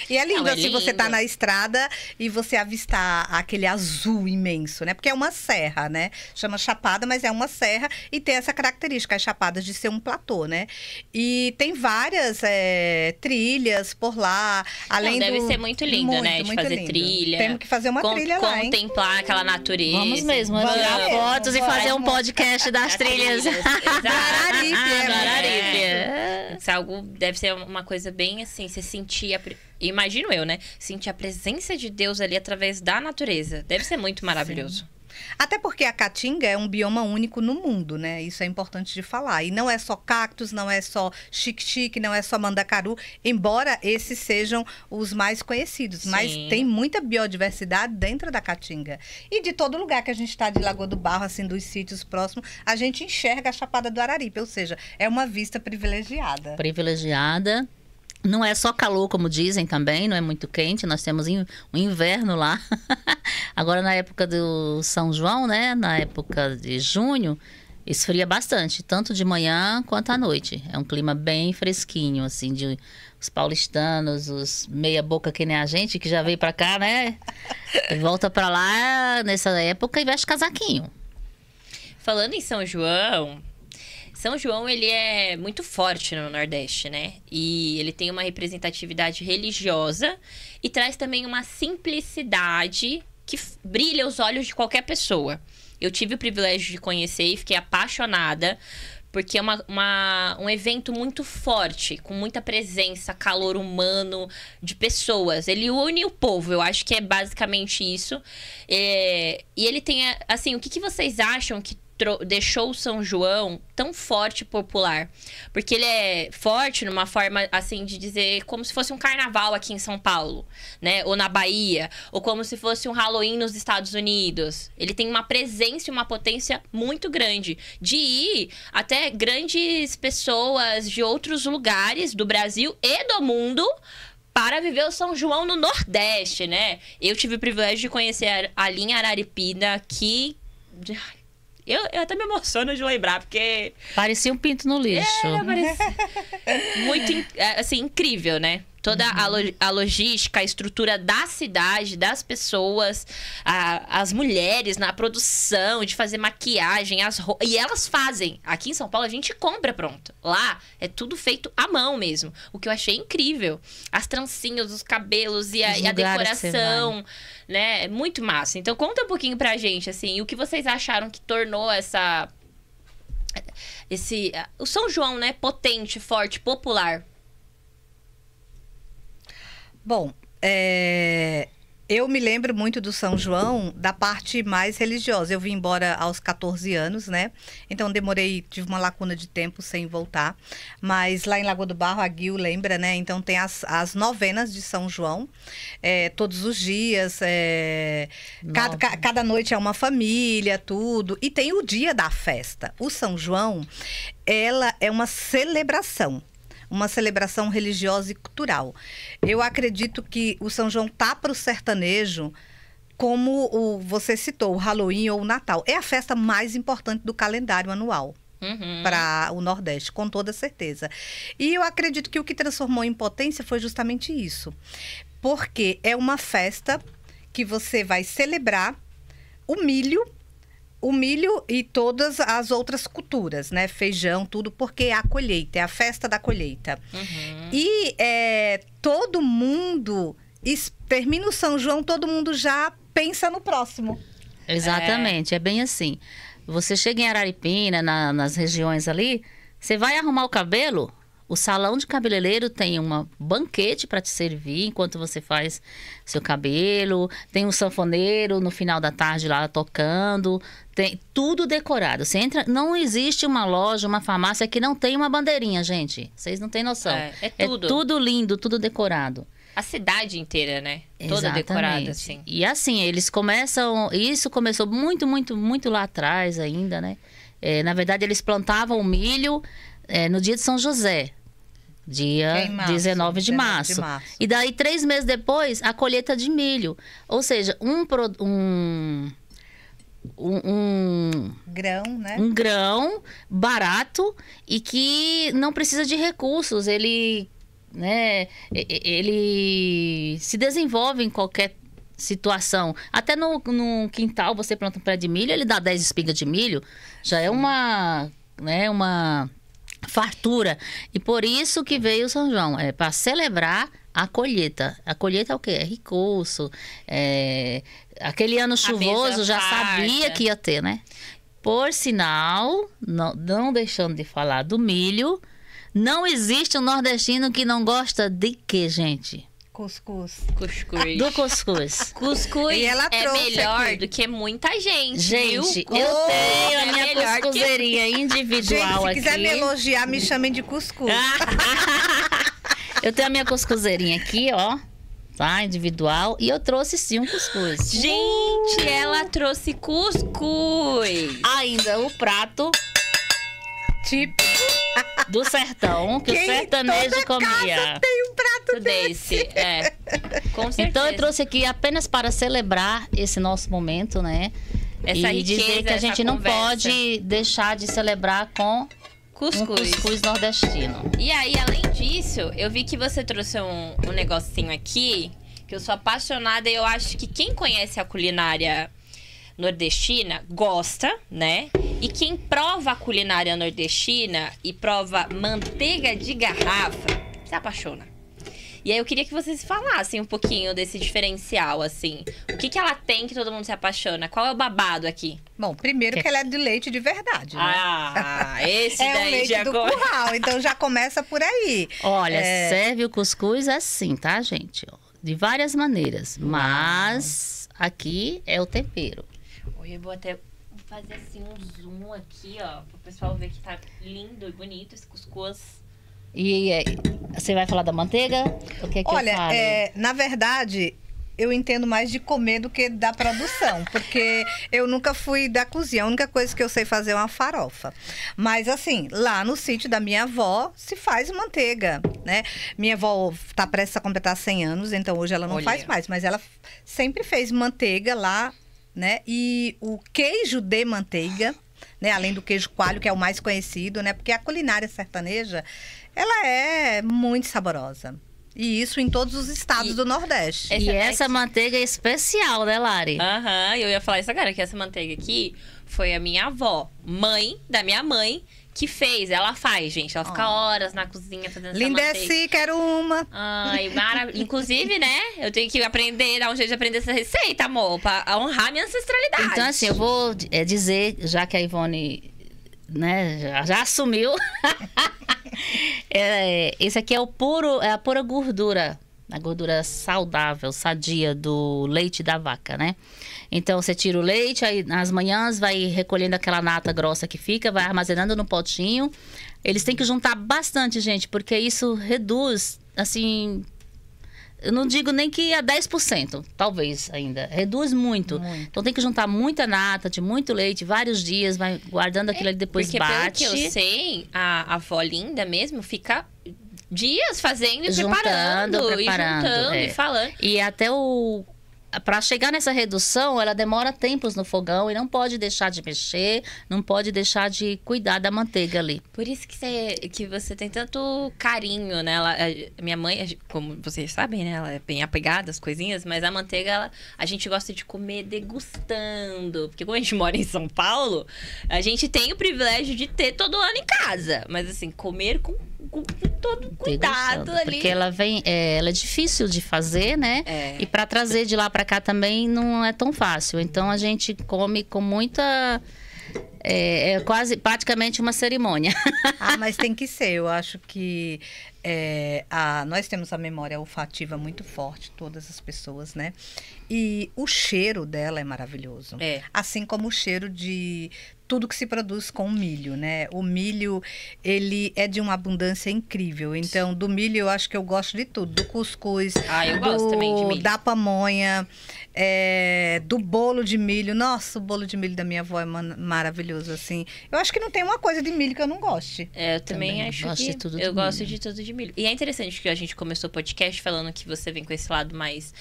Speaker 3: E é lindo
Speaker 1: Não, é
Speaker 3: assim você tá
Speaker 1: lindo.
Speaker 3: na estrada e você avistar aquele azul imenso, né? Porque é uma serra, né? Chama Chapada, mas é uma serra e tem essa característica, as chapadas de ser um platô, né? E tem várias trilhas por lá, além
Speaker 1: deve
Speaker 3: do...
Speaker 1: ser muito lindo, né? De fazer
Speaker 3: lindo.
Speaker 1: trilha.
Speaker 3: Temos que fazer uma trilha lá, hein?
Speaker 1: Contemplar aquela natureza.
Speaker 2: Vamos mesmo,
Speaker 3: Vamos
Speaker 2: tirar
Speaker 3: mesmo,
Speaker 2: fotos e fazer um
Speaker 3: vamos.
Speaker 2: podcast das trilhas.
Speaker 1: Exato.
Speaker 3: Araripe,
Speaker 2: Do Araripe.
Speaker 1: Isso é algo, deve ser uma coisa bem assim, você sentir, imagino eu, né? Sentir a presença de Deus ali através da natureza. Deve ser muito maravilhoso.
Speaker 3: Sim. Até porque a Caatinga é um bioma único no mundo, né? Isso é importante de falar. E não é só cactos, não é só xique-xique, não é só mandacaru, embora esses sejam os mais conhecidos.
Speaker 1: Sim.
Speaker 3: Mas tem muita biodiversidade dentro da Caatinga. E de todo lugar que a gente está de Lagoa do Barro, assim, dos sítios próximos, a gente enxerga a Chapada do Araripe, ou seja, é uma vista privilegiada.
Speaker 2: Privilegiada. Não é só calor, como dizem também, não é muito quente. Nós temos um inverno lá. Agora, na época do São João, né? Na época de junho, esfria bastante, tanto de manhã quanto à noite. É um clima bem fresquinho, assim, de os paulistanos, os meia boca que nem a gente, que já veio pra cá, né? E volta pra lá nessa época e veste casaquinho.
Speaker 1: Falando em São João, São João, ele é muito forte no Nordeste, né? E ele tem uma representatividade religiosa e traz também uma simplicidade que brilha os olhos de qualquer pessoa. Eu tive o privilégio de conhecer e fiquei apaixonada, porque é um evento muito forte, com muita presença, calor humano de pessoas. Ele une o povo, eu acho que é basicamente isso. E ele tem, assim, o que vocês acham que deixou o São João tão forte e popular? Porque ele é forte numa forma, assim, de dizer como se fosse um carnaval aqui em São Paulo, né? Ou na Bahia, ou como se fosse um Halloween nos Estados Unidos. Ele tem uma presença e uma potência muito grande de ir até grandes pessoas de outros lugares do Brasil e do mundo para viver o São João no Nordeste, né? Eu tive o privilégio de conhecer a linha Araripina, que eu até me emociono de lembrar, porque
Speaker 2: Parecia um pinto no lixo.
Speaker 1: Muito, assim, incrível, né? Toda a logística, a estrutura da cidade, das pessoas, as mulheres na produção, de fazer maquiagem, e elas fazem. Aqui em São Paulo a gente compra pronto. Lá é tudo feito à mão mesmo. O que eu achei incrível. As trancinhas, os cabelos e a decoração, né? É muito massa. Então conta um pouquinho pra gente, assim, o que vocês acharam que tornou o São João, né? Potente, forte, popular.
Speaker 3: Bom, eu me lembro muito do São João da parte mais religiosa. Eu vim embora aos 14 anos, né? Então tive uma lacuna de tempo sem voltar. Mas lá em Lagoa do Barro, a Gil lembra, né? Então tem as novenas de São João, todos os dias. Cada noite é uma família, tudo. E tem o dia da festa. O São João, ela é uma celebração religiosa e cultural. Eu acredito que o São João tá para o sertanejo, como você citou, o Halloween ou o Natal. É a festa mais importante do calendário anual para o Nordeste, com toda certeza. E eu acredito que o que transformou em potência foi justamente isso. Porque é uma festa que você vai celebrar o milho e todas as outras culturas, né? Feijão, tudo, porque é a colheita, é a festa da colheita. E todo mundo, termina o São João, todo mundo já pensa no próximo.
Speaker 2: Exatamente, é bem assim. Você chega em Araripina, nas regiões ali, você vai arrumar o cabelo, o salão de cabeleireiro tem um banquete para te servir enquanto você faz seu cabelo. Tem um sanfoneiro no final da tarde lá tocando. Tem tudo decorado. Você entra, não existe uma loja, uma farmácia que não tem uma bandeirinha, gente. Vocês não têm noção.
Speaker 1: É tudo.
Speaker 2: É tudo lindo, tudo decorado.
Speaker 1: A cidade inteira, né? Toda decorada, assim.
Speaker 2: E assim, eles começam... Isso começou muito, muito, muito lá atrás ainda, né? Na verdade, eles plantavam o milho no dia de São José. Dia 19 de março. E daí, 3 meses depois, a colheita de milho. Ou seja, um
Speaker 3: grão, né?
Speaker 2: Um grão barato e que não precisa de recursos. Ele se desenvolve em qualquer situação. Até no quintal, você planta um pé de milho, ele dá 10 espigas de milho. Já é uma fartura. E por isso que veio o São João. É para celebrar a colheita. A colheita é o quê? É recurso. Aquele ano chuvoso já sabia que ia ter, né? Por sinal, não deixando de falar do milho, Não existe um nordestino que não gosta de quê, gente?
Speaker 3: Cuscuz.
Speaker 1: Cuscuz.
Speaker 2: Do cuscuz.
Speaker 1: Cuscuz
Speaker 3: E ela
Speaker 1: é
Speaker 3: trouxe
Speaker 1: melhor
Speaker 3: aqui.
Speaker 1: do que muita gente,
Speaker 2: Gente,
Speaker 1: viu?
Speaker 2: eu tenho
Speaker 1: É
Speaker 2: a minha
Speaker 1: melhor que-
Speaker 2: cuscuzeirinha
Speaker 3: Gente,
Speaker 2: individual
Speaker 3: se
Speaker 2: aqui.
Speaker 3: quiser me elogiar, me chamem de cuscuz.
Speaker 2: Eu tenho a minha cuscuzeirinha aqui, ó. Tá? Individual. E eu trouxe sim um cuscuz.
Speaker 1: Gente, ela trouxe cuscuz.
Speaker 2: Ainda o prato
Speaker 3: Tipo,
Speaker 2: do sertão, que o
Speaker 3: quem
Speaker 2: sertanejo
Speaker 3: toda
Speaker 2: comia.
Speaker 3: casa tem um prato
Speaker 1: Desse, com certeza.
Speaker 2: Então eu trouxe aqui apenas para celebrar esse nosso momento, né?
Speaker 1: Essa
Speaker 2: e
Speaker 1: riqueza,
Speaker 2: dizer que a
Speaker 1: essa
Speaker 2: gente não
Speaker 1: conversa.
Speaker 2: pode deixar de celebrar com um cuscuz nordestino.
Speaker 1: E aí, além disso, eu vi que você trouxe um negocinho aqui, que eu sou apaixonada e eu acho que quem conhece a culinária nordestina gosta, né? E quem prova a culinária nordestina e prova manteiga de garrafa, se apaixona. E aí eu queria que vocês falassem um pouquinho desse diferencial, assim. O que ela tem que todo mundo se apaixona? Qual é o babado aqui?
Speaker 3: bom, primeiro que ela é de leite de verdade, né?
Speaker 1: Ah, esse
Speaker 3: É o
Speaker 1: daí
Speaker 3: leite
Speaker 1: já
Speaker 3: do curral, então já começa por aí.
Speaker 2: Olha, serve o cuscuz assim, tá, gente? De várias maneiras. Mas aqui é o tempero.
Speaker 1: Eu vou até fazer assim um zoom aqui, ó, pro pessoal ver que tá lindo e bonito esse cuscuz.
Speaker 2: E você vai falar da manteiga? O que é que eu
Speaker 3: Olha,
Speaker 2: falo?
Speaker 3: na verdade, eu entendo mais de comer do que da produção, porque eu nunca fui da cozinha. A única coisa que eu sei fazer é uma farofa. Mas assim, lá no sítio da minha avó se faz manteiga, né? Minha avó tá prestes a completar 100 anos, então hoje ela não
Speaker 1: Olha.
Speaker 3: faz mais, mas ela sempre fez manteiga lá, né? E o queijo de manteiga, né? Além do queijo coalho, que é o mais conhecido, né? Porque a culinária sertaneja, ela é muito saborosa. E isso em todos os estados do Nordeste.
Speaker 1: É-
Speaker 2: E
Speaker 1: essa
Speaker 2: essa manteiga é especial, né, Lari?
Speaker 1: Aham, eu ia falar isso agora, que essa manteiga aqui foi a minha avó, mãe da minha mãe, que fez. Ela faz, gente. Ela fica horas na cozinha fazendo essa manteiga.
Speaker 3: Lindeci, quero uma.
Speaker 1: Ai, maravilha. Inclusive, né, eu tenho que aprender, dar um jeito de aprender essa receita, amor, pra honrar minha ancestralidade.
Speaker 2: Então, assim, eu vou dizer, já que a Ivone, né, já assumiu. Esse aqui é a pura gordura, a gordura saudável, sadia do leite da vaca, né? Então, você tira o leite, aí nas manhãs vai recolhendo aquela nata grossa que fica, vai armazenando no potinho. Eles têm que juntar bastante, gente, porque isso reduz, assim... Eu não digo nem que a 10%, talvez ainda. Reduz muito. Então tem que juntar muita nata, de muito leite, vários dias, vai guardando aquilo ali, depois
Speaker 1: Porque
Speaker 2: bate.
Speaker 1: pelo que eu sei, a avó Linda mesmo fica dias fazendo e
Speaker 2: Juntando,
Speaker 1: preparando, e juntando,
Speaker 2: é.
Speaker 1: e falando.
Speaker 2: E até para chegar nessa redução, ela demora tempos no fogão e não pode deixar de mexer, não pode deixar de cuidar da manteiga ali.
Speaker 1: Por isso que você tem tanto carinho, né? Minha mãe, como vocês sabem, né? Ela é bem apegada às coisinhas, mas a manteiga, a gente gosta de comer degustando. Porque como a gente mora em São Paulo, a gente tem o privilégio de ter todo ano em casa. Mas assim, comer com todo cuidado ali.
Speaker 2: Porque ela ela é difícil de fazer, né?
Speaker 1: É.
Speaker 2: E para trazer de lá para cá também não é tão fácil. Então a gente come com muita... É quase, praticamente uma cerimônia.
Speaker 3: Ah, mas tem que ser. Eu acho que nós temos a memória olfativa muito forte, todas as pessoas, né? E o cheiro dela é maravilhoso.
Speaker 1: É.
Speaker 3: Assim como o cheiro de tudo que se produz com o milho, né? O milho, ele é de uma abundância incrível. Então, do milho eu acho que eu gosto de tudo. Do cuscuz,
Speaker 1: Eu gosto também de milho.
Speaker 3: da pamonha, do bolo de milho. Nossa, o bolo de milho da minha avó é maravilhoso, assim. Eu acho que não tem uma coisa de milho que eu não goste.
Speaker 1: Eu também
Speaker 2: Também
Speaker 1: acho
Speaker 2: gosto
Speaker 1: que
Speaker 2: de tudo de
Speaker 1: eu gosto
Speaker 2: milho.
Speaker 1: de tudo de milho. E é interessante que a gente começou o podcast falando que você vem com esse lado mais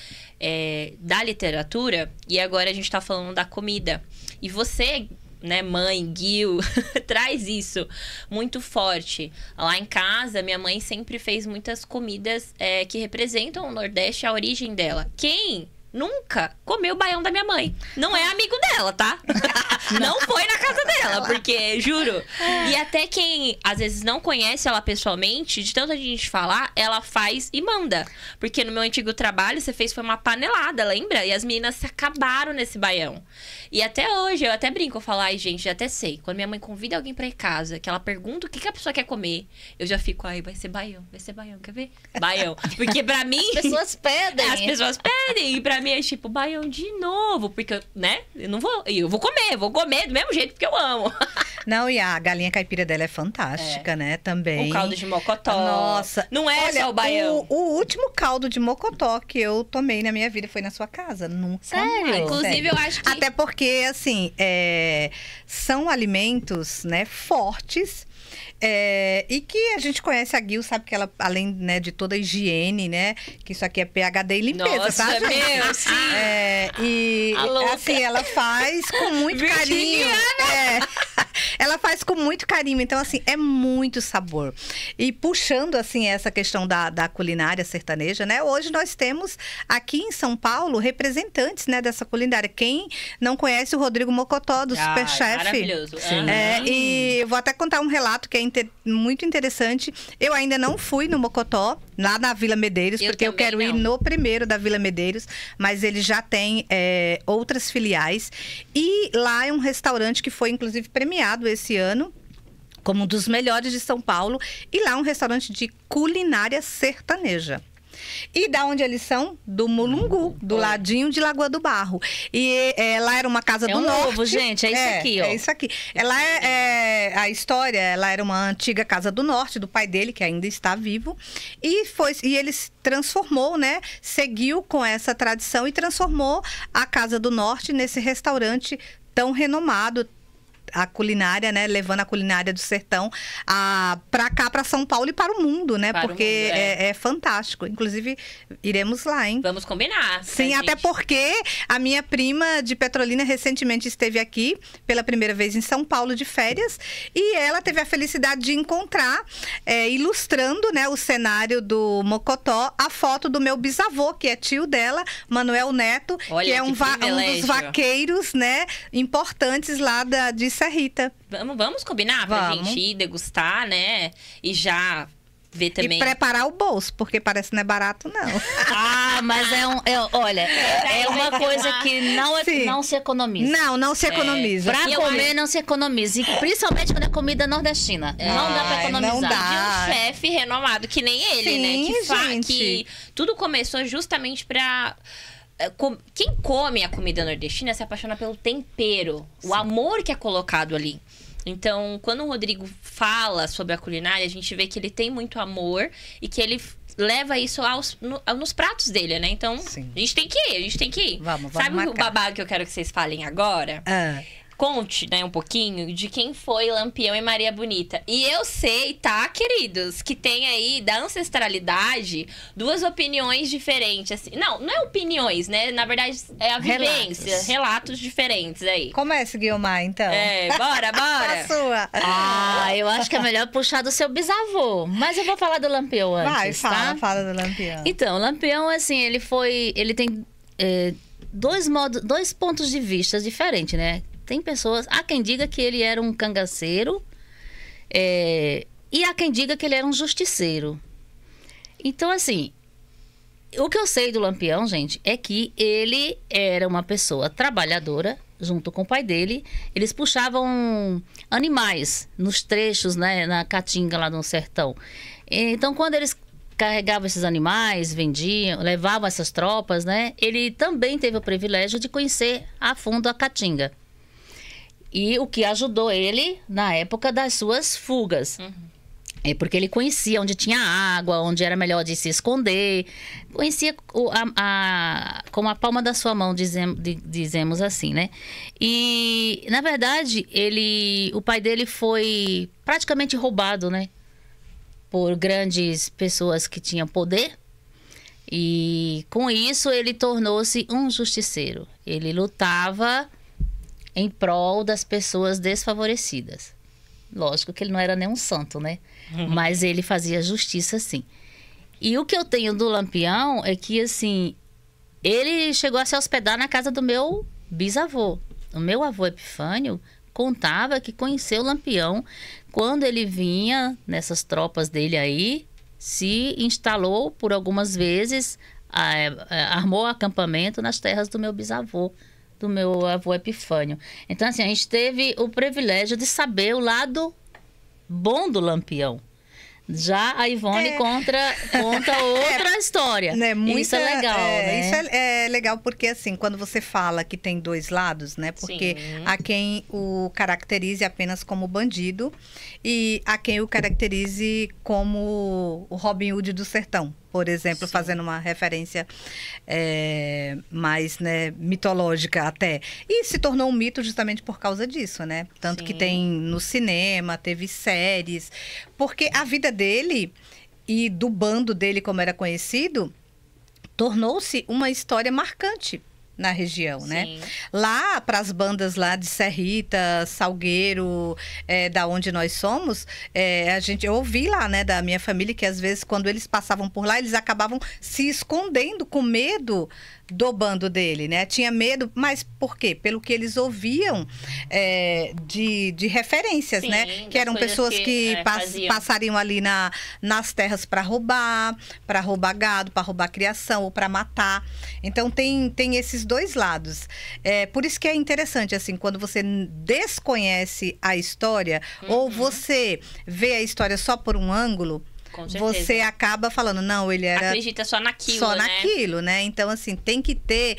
Speaker 1: da literatura, e agora a gente tá falando da comida. E você, né, mãe, Gil, traz isso muito forte. Lá em casa, minha mãe sempre fez muitas comidas que representam o Nordeste, a origem dela. Quem nunca comeu o baião da minha mãe? Não é amigo dela, tá? Não foi na casa dela, porque, juro. E até quem, às vezes, não conhece ela pessoalmente, de tanta gente falar, ela faz e manda. Porque no meu antigo trabalho, você fez foi uma panelada, lembra? E as meninas se acabaram nesse baião. E até hoje, eu até brinco, eu falo, ai, gente, já até sei. Quando minha mãe convida alguém pra ir em casa, que ela pergunta o que a pessoa quer comer, eu já fico, ai, vai ser baião, quer ver? Baião. Porque pra mim...
Speaker 2: As pessoas pedem.
Speaker 1: As pessoas pedem. E pra mim é tipo, baião de novo. Porque, né? Eu vou comer do mesmo jeito porque eu amo.
Speaker 3: Não, e a galinha caipira dela é fantástica, né? Também.
Speaker 1: O caldo de mocotó.
Speaker 3: Nossa.
Speaker 1: Não é
Speaker 3: Olha,
Speaker 1: só o baião.
Speaker 3: O último caldo de mocotó que eu tomei na minha vida foi na sua casa. Nunca
Speaker 2: Sério?
Speaker 3: mais,
Speaker 1: Inclusive,
Speaker 3: sério.
Speaker 1: eu acho que...
Speaker 3: Até porque, assim, são alimentos, né, fortes. E que a gente conhece a Gil, sabe que ela, além, né, de toda a higiene, né? Que isso aqui é PhD e limpeza,
Speaker 1: Nossa,
Speaker 3: tá, gente?
Speaker 1: meu, sim.
Speaker 3: E
Speaker 1: A louca.
Speaker 3: assim, ela faz com muito carinho. Ela faz com muito carinho, então assim, é muito sabor. E puxando assim essa questão da culinária sertaneja, né? Hoje nós temos aqui em São Paulo representantes, né, dessa culinária. Quem não conhece o Rodrigo Mocotó, do Superchef?
Speaker 1: Maravilhoso.
Speaker 2: Sim.
Speaker 3: E eu vou até contar um relato que é muito interessante. Eu ainda não fui no Mocotó, lá na Vila Medeiros, porque eu
Speaker 1: também
Speaker 3: quero ir
Speaker 1: não.
Speaker 3: no primeiro da Vila Medeiros, mas ele já tem outras filiais. E lá é um restaurante que foi, inclusive, premiado esse ano como um dos melhores de São Paulo. E lá é um restaurante de culinária sertaneja. E da onde eles são? Do Mulungu, do ladinho de Lagoa do Barro. E lá era uma casa do norte.
Speaker 2: Novo, gente, é isso aqui, ó.
Speaker 3: É isso aqui. Ela a história, ela era uma antiga casa do norte, do pai dele, que ainda está vivo. E ele se transformou, né? Seguiu com essa tradição e transformou a Casa do Norte nesse restaurante tão renomado, a culinária, né? Levando a culinária do sertão para cá, para São Paulo e para o mundo, né?
Speaker 1: Para o
Speaker 3: porque
Speaker 1: mundo,
Speaker 3: é fantástico. Inclusive, iremos lá, hein?
Speaker 1: Vamos combinar.
Speaker 3: Sim,
Speaker 1: né,
Speaker 3: até
Speaker 1: gente?
Speaker 3: porque a minha prima de Petrolina recentemente esteve aqui pela primeira vez em São Paulo de férias e ela teve a felicidade de encontrar, ilustrando, né, o cenário do Mocotó, a foto do meu bisavô, que é tio dela, Manuel Neto,
Speaker 1: Olha,
Speaker 3: que é um dos
Speaker 1: privilégio.
Speaker 3: vaqueiros, né, importantes lá de Serrita.
Speaker 1: Vamos combinar pra
Speaker 3: Vamos.
Speaker 1: gente ir degustar, né? E já ver também.
Speaker 3: E preparar o bolso, porque parece que não é barato, não.
Speaker 2: Ah, mas olha, é uma coisa que
Speaker 3: Sim.
Speaker 2: não se economiza.
Speaker 3: Não se economiza.
Speaker 2: Pra
Speaker 1: E
Speaker 2: comer não se economiza. E principalmente quando é comida nordestina. Não dá pra
Speaker 3: Ai,
Speaker 2: economizar.
Speaker 3: não dá.
Speaker 1: De um chefe renomado, que nem ele,
Speaker 3: Sim,
Speaker 1: né?
Speaker 3: gente.
Speaker 1: Que tudo começou justamente pra... Quem come a comida nordestina se apaixona pelo tempero, o amor que é colocado ali. Então, quando o Rodrigo fala sobre a culinária, a gente vê que ele tem muito amor e que ele leva isso nos pratos dele, né? Então,
Speaker 3: Sim.
Speaker 1: a gente tem que ir.
Speaker 3: Vamos
Speaker 1: Sabe o
Speaker 3: marcar.
Speaker 1: babado que eu quero que vocês falem agora? Conte, né, um pouquinho de quem foi Lampião e Maria Bonita. E eu sei, tá, queridos, que tem aí, da ancestralidade, duas opiniões diferentes. Assim. Não é opiniões, né? Na verdade, é a vivência, relatos diferentes aí.
Speaker 3: Comece, Guiomar, então.
Speaker 1: Bora.
Speaker 3: A sua.
Speaker 2: Ah, eu acho que é melhor puxar do seu bisavô. Mas eu vou falar do Lampião antes,
Speaker 3: Vai,
Speaker 2: tá?
Speaker 3: fala do Lampião.
Speaker 2: Então, o Lampião, assim, ele tem dois pontos de vista diferentes, né? Tem pessoas... Há quem diga que ele era um cangaceiro e há quem diga que ele era um justiceiro. Então, assim... O que eu sei do Lampião, gente, é que ele era uma pessoa trabalhadora, junto com o pai dele. Eles puxavam animais nos trechos, né? Na caatinga lá no sertão. Então, quando eles carregavam esses animais, vendiam, levavam essas tropas, né? Ele também teve o privilégio de conhecer a fundo a caatinga. E o que ajudou ele na época das suas fugas. É porque ele conhecia onde tinha água, onde era melhor de se esconder. Conhecia como a palma da sua mão, dizemos assim, né? E, na verdade, o pai dele foi praticamente roubado, né? Por grandes pessoas que tinham poder. E, com isso, ele tornou-se um justiceiro. Ele lutava em prol das pessoas desfavorecidas. Lógico que ele não era nem um santo, né? Mas ele fazia justiça, sim. E o que eu tenho do Lampião é que, assim, ele chegou a se hospedar na casa do meu bisavô. o meu avô Epifânio contava que conheceu o Lampião quando ele vinha nessas tropas dele aí, se instalou por algumas vezes, armou acampamento nas terras do meu bisavô, do meu avô Epifânio. Então, assim, a gente teve o privilégio de saber o lado bom do Lampião. Já a Ivone conta outra história.
Speaker 3: Né,
Speaker 2: isso é legal, né?
Speaker 3: Isso é legal porque, assim, quando você fala que tem dois lados, né? Porque há quem o caracterize apenas como bandido e há quem o caracterize como o Robin Hood do sertão, por exemplo, fazendo uma referência mais, né, mitológica até. E se tornou um mito justamente por causa disso, né? Tanto que tem no cinema, teve séries. Porque a vida dele e do bando dele, como era conhecido, tornou-se uma história marcante na região, né? Lá, para as bandas lá de Serrita, Salgueiro, da onde nós somos, eu ouvi lá, né, da minha família, que às vezes, quando eles passavam por lá, eles acabavam se escondendo com medo do bando dele, né? Tinha medo, mas por quê? Pelo que eles ouviam de referências, né? Que eram pessoas que passariam ali nas terras para roubar gado, para roubar criação ou para matar. Então tem esses dois lados. Por isso que é interessante, assim, quando você desconhece a história ou você vê a história só por um ângulo, você acaba falando, não, ele era...
Speaker 1: Acredita só naquilo,
Speaker 3: só naquilo, né? Então, assim, tem que ter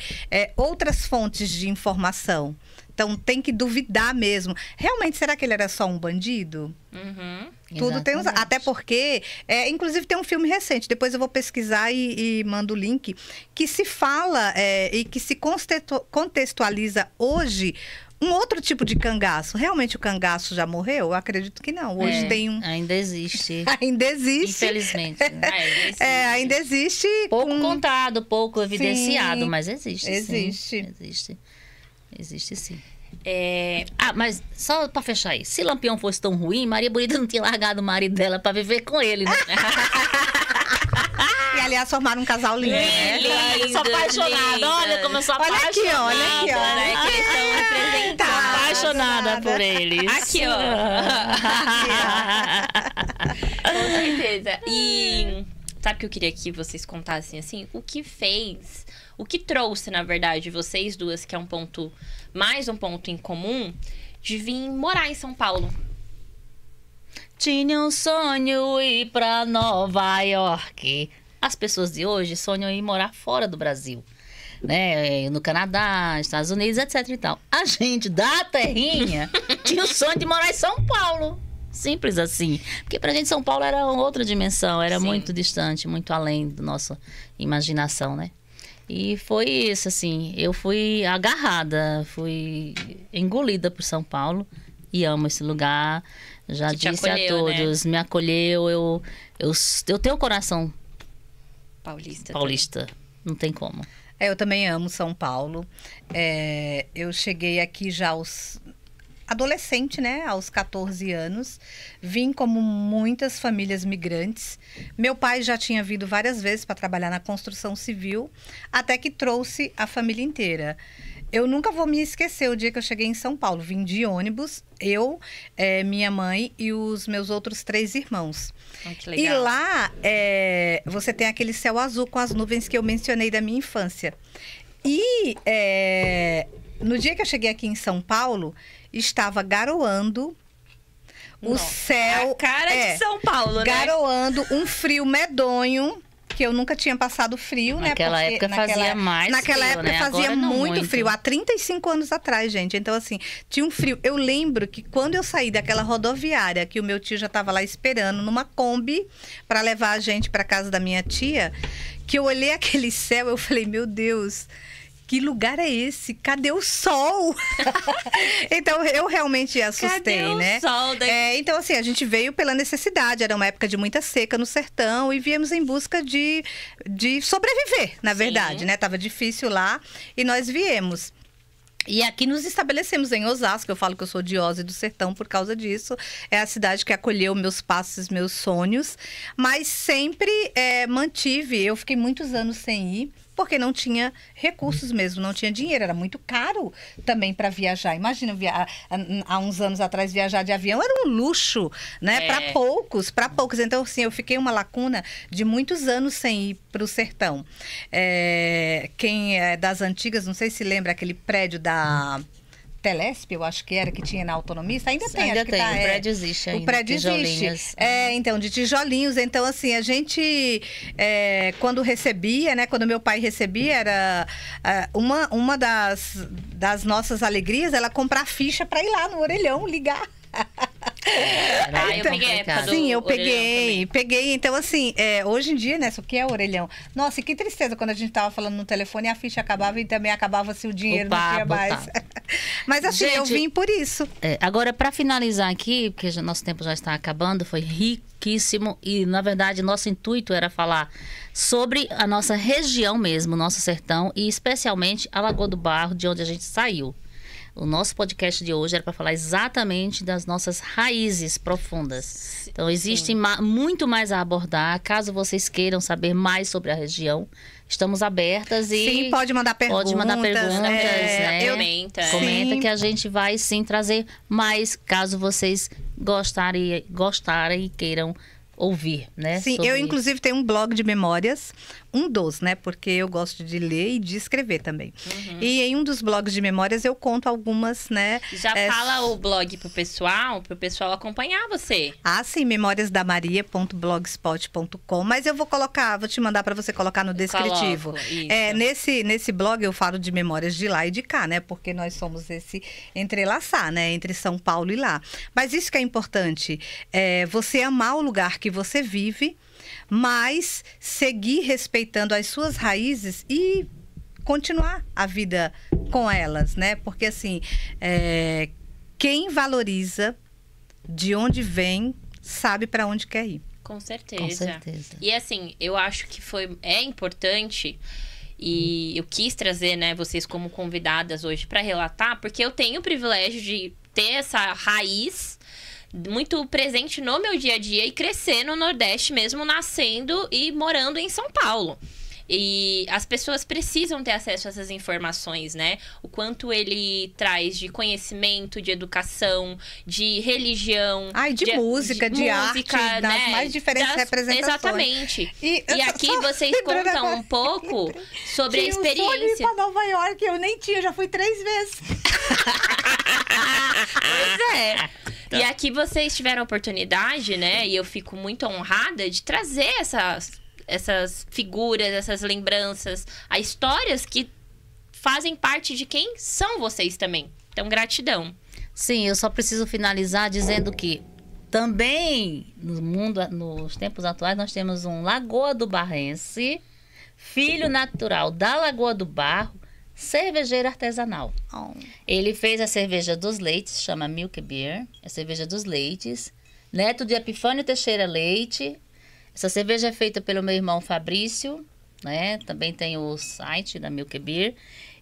Speaker 3: outras fontes de informação. Então, tem que duvidar mesmo. Realmente, será que ele era só um bandido? Tudo tem uns... Até porque, inclusive, tem um filme recente. Depois eu vou pesquisar e mando o link. Que se fala e que se contextualiza hoje... Um outro tipo de cangaço. Realmente o cangaço já morreu? Eu acredito que não. Hoje tem um...
Speaker 2: Ainda existe.
Speaker 3: Ainda existe.
Speaker 2: Infelizmente.
Speaker 3: Ainda existe.
Speaker 2: Pouco contado, pouco evidenciado, mas existe.
Speaker 3: Existe.
Speaker 2: Existe sim. Mas só pra fechar aí. Se Lampião fosse tão ruim, Maria Bonita não tinha largado o marido dela pra viver com ele, né?
Speaker 3: E, aliás, formaram um casal lindo, né?
Speaker 2: Eu sou apaixonada. Olha como eu sou apaixonada.
Speaker 3: Olha aqui, ó.
Speaker 1: Né? Que eles estão representados.
Speaker 2: Apaixonada por eles.
Speaker 1: Aqui, ó. Com certeza. E sabe o que eu queria que vocês contassem, assim? O que trouxe, na verdade, vocês duas, que é mais um ponto em comum, de vir morar em São Paulo?
Speaker 2: Tinha um sonho ir pra Nova York. As pessoas de hoje sonham em morar fora do Brasil, né? No Canadá, Estados Unidos, etc e tal. A gente da terrinha tinha o sonho de morar em São Paulo. Simples assim. Porque pra gente São Paulo era outra dimensão, era muito distante, muito além da nossa imaginação, né? E foi isso, assim, eu fui agarrada, fui engolida por São Paulo e amo esse lugar. Já disse a todos, né? Me acolheu, eu tenho o coração paulista, não tem como.
Speaker 3: Eu também amo São Paulo. Eu cheguei aqui já aos adolescente, né? Aos 14 anos. Vim como muitas famílias migrantes. Meu pai já tinha vindo várias vezes para trabalhar na construção civil, até que trouxe a família inteira. Eu nunca vou me esquecer o dia que eu cheguei em São Paulo. Vim de ônibus, eu, minha mãe e os meus outros 3 irmãos.
Speaker 1: Que legal.
Speaker 3: E lá, você tem aquele céu azul com as nuvens que eu mencionei da minha infância. E no dia que eu cheguei aqui em São Paulo, estava garoando. O céu...
Speaker 1: A cara de São Paulo, né?
Speaker 3: Garoando, um frio medonho. Que eu nunca tinha passado frio, né?
Speaker 2: Naquela época fazia mais frio,
Speaker 3: naquela época
Speaker 2: né?
Speaker 3: fazia
Speaker 2: Agora
Speaker 3: muito frio. Há 35 anos atrás, gente. Então, assim, tinha um frio. Eu lembro que quando eu saí daquela rodoviária, que o meu tio já estava lá esperando, numa Kombi, para levar a gente para casa da minha tia, que eu olhei aquele céu, eu falei, meu Deus... Que lugar é esse? Cadê o sol? Então, eu realmente assustei,
Speaker 1: Cadê
Speaker 3: né?
Speaker 1: O sol daí?
Speaker 3: Então, assim, a gente veio pela necessidade. Era uma época de muita seca no sertão e viemos em busca de sobreviver, na verdade, né? Tava difícil lá e nós viemos. E aqui nos estabelecemos em Osasco. Eu falo que eu sou de Oz e do Sertão por causa disso. É a cidade que acolheu meus passos, meus sonhos. Mas sempre mantive. Eu fiquei muitos anos sem ir. porque não tinha recursos mesmo, não tinha dinheiro, era muito caro também para viajar. Imagina, há uns anos atrás viajar de avião era um luxo, né? Para poucos. Então, assim, eu fiquei uma lacuna de muitos anos sem ir para o sertão. Quem é das antigas, não sei se lembra aquele prédio da Telesp, eu acho que era, que tinha na Autonomista, ainda tem,
Speaker 2: ainda
Speaker 3: acho que
Speaker 2: tem,
Speaker 3: tá,
Speaker 2: o prédio existe ainda.
Speaker 3: O prédio existe. Então, de tijolinhos. Então, assim, a gente, quando recebia, né, quando meu pai recebia, era uma das nossas alegrias, ela comprar ficha para ir lá no Orelhão, ligar.
Speaker 1: Eu peguei a época do
Speaker 3: Sim, eu
Speaker 1: Orelhão
Speaker 3: peguei. Então, assim, hoje em dia, né, o que é Orelhão? Nossa, e que tristeza quando a gente tava falando no telefone e a ficha acabava e também acabava-se o dinheiro, não tinha mais. Mas, assim, gente, eu vim por isso.
Speaker 2: Agora, para finalizar aqui, porque nosso tempo já está acabando, foi riquíssimo e, na verdade, nosso intuito era falar sobre a nossa região mesmo, nosso sertão, e especialmente a Lagoa do Barro, de onde a gente saiu. O nosso podcast de hoje era para falar exatamente das nossas raízes profundas. Então, existe muito mais a abordar. Caso vocês queiram saber mais sobre a região, estamos abertas e...
Speaker 3: Sim, pode mandar perguntas.
Speaker 2: Pode mandar perguntas, né? Comenta que a gente vai, sim, trazer mais, caso vocês gostarem e queiram ouvir, né?
Speaker 3: Sim, eu inclusive tenho um blog de memórias, né? Porque eu gosto de ler e de escrever também. E em um dos blogs de memórias eu conto algumas, né?
Speaker 1: Já fala o blog pro pessoal acompanhar você.
Speaker 3: Sim, memoriasdamaria.blogspot.com, mas eu vou te mandar para você colocar no descritivo. Nesse blog eu falo de memórias de lá e de cá, né? Porque nós somos esse entrelaçar, né? Entre São Paulo e lá. Mas isso que é importante, você amar o lugar que você vive, mas seguir respeitando as suas raízes e continuar a vida com elas, né? Porque, assim, quem valoriza de onde vem, sabe para onde quer ir.
Speaker 1: Com certeza.
Speaker 2: Com certeza.
Speaker 1: E, assim, eu acho que é importante, e eu quis trazer, né, vocês como convidadas hoje para relatar, porque eu tenho o privilégio de ter essa raiz muito presente no meu dia a dia e crescer no Nordeste mesmo, nascendo e morando em São Paulo. E as pessoas precisam ter acesso a essas informações, né? O quanto ele traz de conhecimento, de educação, de religião...
Speaker 3: de música, de arte,
Speaker 1: né?
Speaker 3: das mais diferentes representações.
Speaker 1: Exatamente. E aqui vocês contam um pouco sobre a experiência. Eu
Speaker 3: sonho ir pra Nova York, eu nem tinha, já fui 3 vezes.
Speaker 1: Pois é. E aqui vocês tiveram a oportunidade, né? E eu fico muito honrada de trazer essas figuras, essas lembranças, as histórias que fazem parte de quem são vocês também. Então, gratidão.
Speaker 2: Sim, eu só preciso finalizar dizendo que também nos tempos atuais, nós temos um Lagoa do Barrense, filho natural da Lagoa do Barro, cervejeiro artesanal. Ele fez a cerveja dos leites, chama Milk Beer, a cerveja dos leites, neto de Epifânio Teixeira Leite. Essa cerveja é feita pelo meu irmão Fabrício, né? Também tem o site da Milk Beer.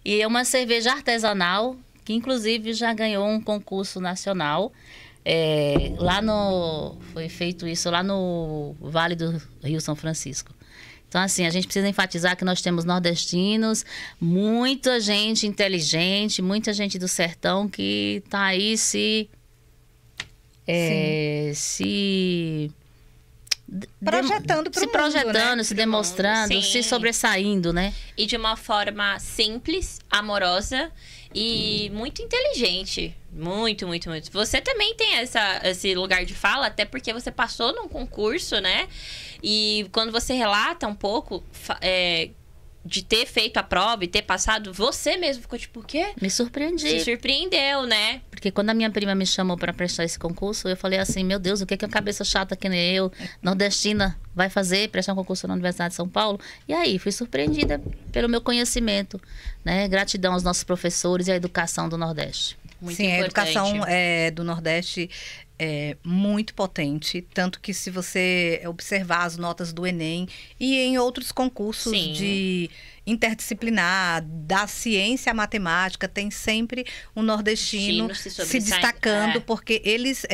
Speaker 2: E é uma cerveja artesanal que, inclusive, já ganhou um concurso nacional. Foi feito isso lá no Vale do Rio São Francisco. Então, assim, a gente precisa enfatizar que nós temos nordestinos, muita gente inteligente, muita gente do sertão que está aí se
Speaker 3: projetando para o mundo, né?
Speaker 2: Se demonstrando, se sobressaindo, né?
Speaker 1: E de uma forma simples, amorosa e muito inteligente. Muito, muito, muito. Você também tem esse lugar de fala, até porque você passou num concurso, né? E quando você relata um pouco de ter feito a prova e ter passado, você mesmo ficou tipo, o quê?
Speaker 2: Me surpreendi.
Speaker 1: Se surpreendeu, né?
Speaker 2: Porque quando a minha prima me chamou para prestar esse concurso, eu falei assim, meu Deus, o que a cabeça chata que nem eu, nordestina, vai fazer, prestar um concurso na Universidade de São Paulo? E aí, fui surpreendida pelo meu conhecimento, né? Gratidão aos nossos professores e à educação do Nordeste.
Speaker 1: Muito
Speaker 3: Sim,
Speaker 1: importante.
Speaker 3: A educação do Nordeste é muito potente, tanto que se você observar as notas do Enem e em outros concursos de interdisciplinar, da ciência à matemática, tem sempre um nordestino se destacando, porque eles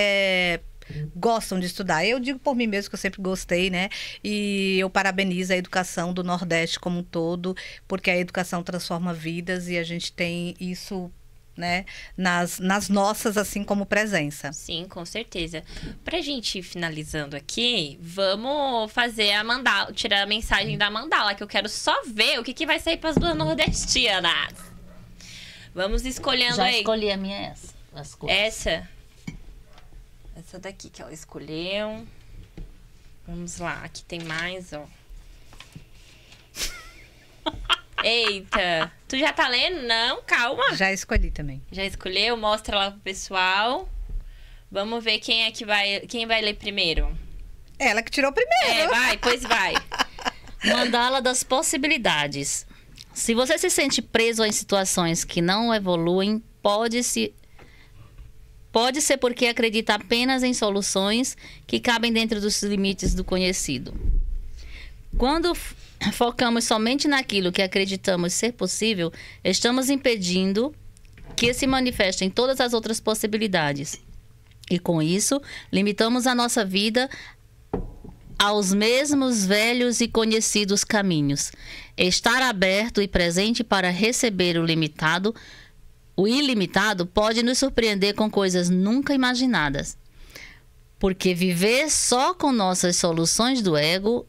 Speaker 3: gostam de estudar. Eu digo por mim mesmo que eu sempre gostei, né? E eu parabenizo a educação do Nordeste como um todo, porque a educação transforma vidas e a gente tem isso, né, nas nossas, assim como presença.
Speaker 1: Sim, com certeza. Pra gente ir finalizando aqui, vamos fazer a mandala, tirar a mensagem da mandala, que eu quero só ver o que vai sair pras duas nordestinas. Vamos escolhendo
Speaker 2: Já
Speaker 1: aí.
Speaker 2: escolhi a minha essa. As cores.
Speaker 1: Essa daqui que ela escolheu. Vamos lá, aqui tem mais, ó. Eita, tu já tá lendo? Não, calma.
Speaker 3: Já escolhi também.
Speaker 1: Já escolheu? Mostra lá pro pessoal. Vamos ver quem vai ler primeiro.
Speaker 3: Ela que tirou primeiro.
Speaker 1: Vai, pois vai.
Speaker 2: Mandala das possibilidades. Se você se sente preso em situações que não evoluem, pode ser porque acredita apenas em soluções que cabem dentro dos limites do conhecido. Quando focamos somente naquilo que acreditamos ser possível, estamos impedindo que se manifestem todas as outras possibilidades. E com isso, limitamos a nossa vida aos mesmos velhos e conhecidos caminhos. Estar aberto e presente para receber o ilimitado pode nos surpreender com coisas nunca imaginadas. Porque viver só com nossas soluções do ego,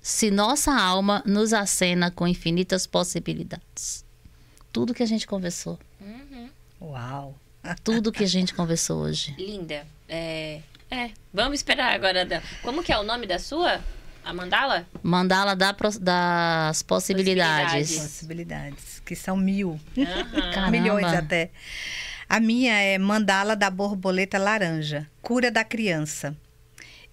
Speaker 2: se nossa alma nos acena com infinitas possibilidades. Tudo que a gente conversou.
Speaker 3: Uau.
Speaker 2: Tudo que a gente conversou hoje.
Speaker 1: Linda. Vamos esperar agora. Como que é o nome da sua? A mandala?
Speaker 2: Mandala das possibilidades.
Speaker 3: Possibilidades, que são 1000.
Speaker 2: Caramba.
Speaker 3: Milhões até. A minha é Mandala da borboleta laranja, cura da criança.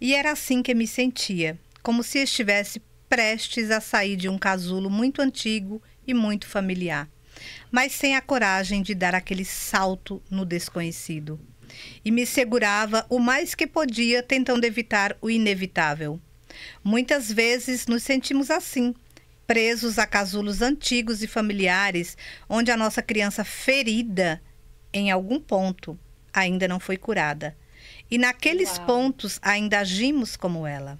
Speaker 3: E era assim que me sentia, como se estivesse prestes a sair de um casulo muito antigo e muito familiar, mas sem a coragem de dar aquele salto no desconhecido. E me segurava o mais que podia, tentando evitar o inevitável. Muitas vezes nos sentimos assim, presos a casulos antigos e familiares, onde a nossa criança ferida, em algum ponto, ainda não foi curada. E naqueles pontos ainda agimos como ela.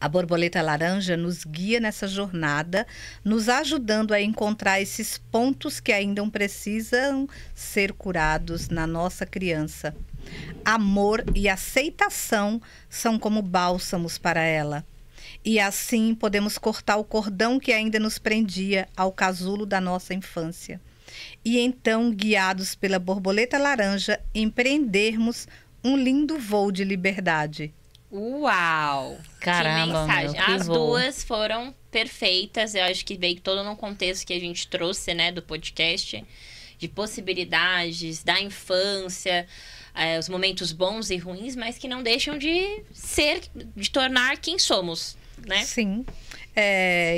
Speaker 3: A borboleta laranja nos guia nessa jornada, nos ajudando a encontrar esses pontos que ainda precisam ser curados na nossa criança. Amor e aceitação são como bálsamos para ela. E assim podemos cortar o cordão que ainda nos prendia ao casulo da nossa infância. E então, guiados pela borboleta laranja, empreendermos um lindo voo de liberdade.
Speaker 1: Uau!
Speaker 2: Caramba,
Speaker 1: que mensagem.
Speaker 2: meu, que
Speaker 1: As
Speaker 2: voo.
Speaker 1: duas foram perfeitas. Eu acho que veio todo no contexto que a gente trouxe, né, do podcast, de possibilidades, da infância, os momentos bons e ruins, mas que não deixam de tornar quem somos, né?
Speaker 3: Sim.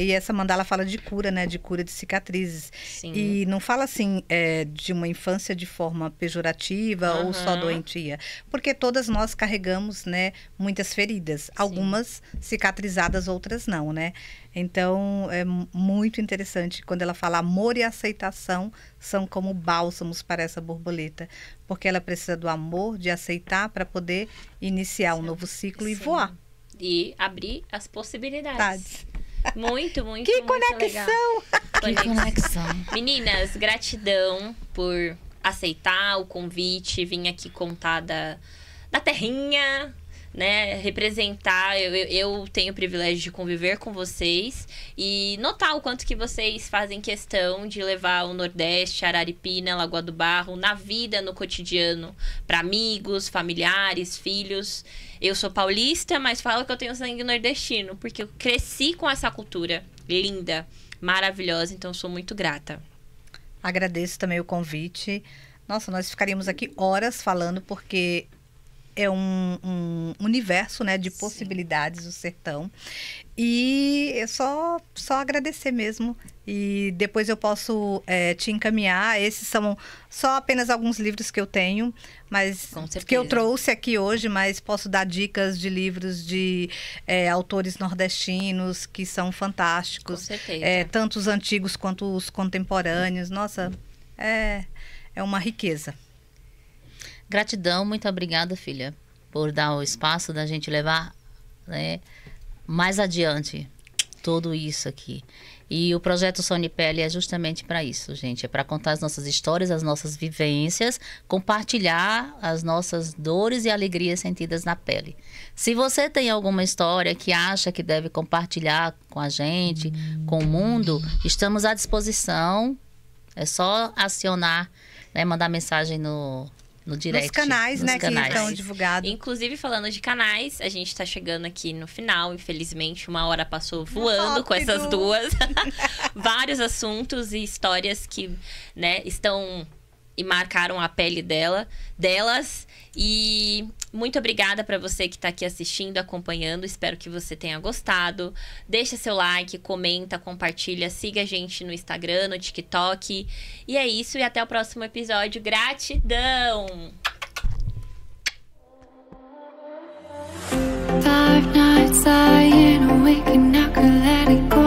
Speaker 3: E essa mandala fala de cura, né? De cura de cicatrizes.
Speaker 1: Sim.
Speaker 3: E não fala assim de uma infância de forma pejorativa ou só doentia. Porque todas nós carregamos, né, muitas feridas. Algumas cicatrizadas, outras não, né? Então, é muito interessante quando ela fala amor e aceitação são como bálsamos para essa borboleta. Porque ela precisa do amor, de aceitar para poder iniciar um novo ciclo e voar.
Speaker 1: E abrir as possibilidades. Muito, muito,
Speaker 3: Que
Speaker 1: muito
Speaker 3: conexão!
Speaker 1: legal.
Speaker 2: Que conexão.
Speaker 1: Meninas, gratidão por aceitar o convite, vir aqui contar da terrinha, né? Representar. Eu tenho o privilégio de conviver com vocês e notar o quanto que vocês fazem questão de levar o Nordeste, Araripina, Lagoa do Barro, na vida, no cotidiano, para amigos, familiares, filhos. Eu sou paulista, mas falo que eu tenho sangue nordestino, porque eu cresci com essa cultura linda, maravilhosa, então sou muito grata.
Speaker 3: Agradeço também o convite. Nossa, nós ficaríamos aqui horas falando, porque é um universo, né, de possibilidades o sertão. E é só agradecer mesmo. E depois eu posso te encaminhar. Esses são só apenas alguns livros que eu tenho, mas que eu trouxe aqui hoje, mas posso dar dicas de livros de autores nordestinos que são fantásticos.
Speaker 1: Com certeza.
Speaker 3: Tanto os antigos quanto os contemporâneos. Nossa, é uma riqueza.
Speaker 2: Gratidão, muito obrigada, filha. por dar o espaço da gente levar, né, mais adiante tudo isso aqui. E o projeto Sonipele é justamente para isso, gente. É para contar as nossas histórias, as nossas vivências, compartilhar as nossas dores e alegrias sentidas na pele. Se você tem alguma história que acha que deve compartilhar com a gente, com o mundo, estamos à disposição. É só acionar, né, mandar mensagem no direct.
Speaker 3: Nos canais, né, que estão divulgados.
Speaker 1: Inclusive, falando de canais, a gente tá chegando aqui no final. Infelizmente, 1 hora passou voando com essas duas. Vários assuntos e histórias que, né, estão e marcaram a pele delas. E muito obrigada para você que tá aqui assistindo, acompanhando. Espero que você tenha gostado. Deixa seu like, comenta, compartilha. Siga a gente no Instagram, no TikTok. E é isso, e até o próximo episódio. Gratidão!
Speaker 4: Dark nights lying awake and I could let it go.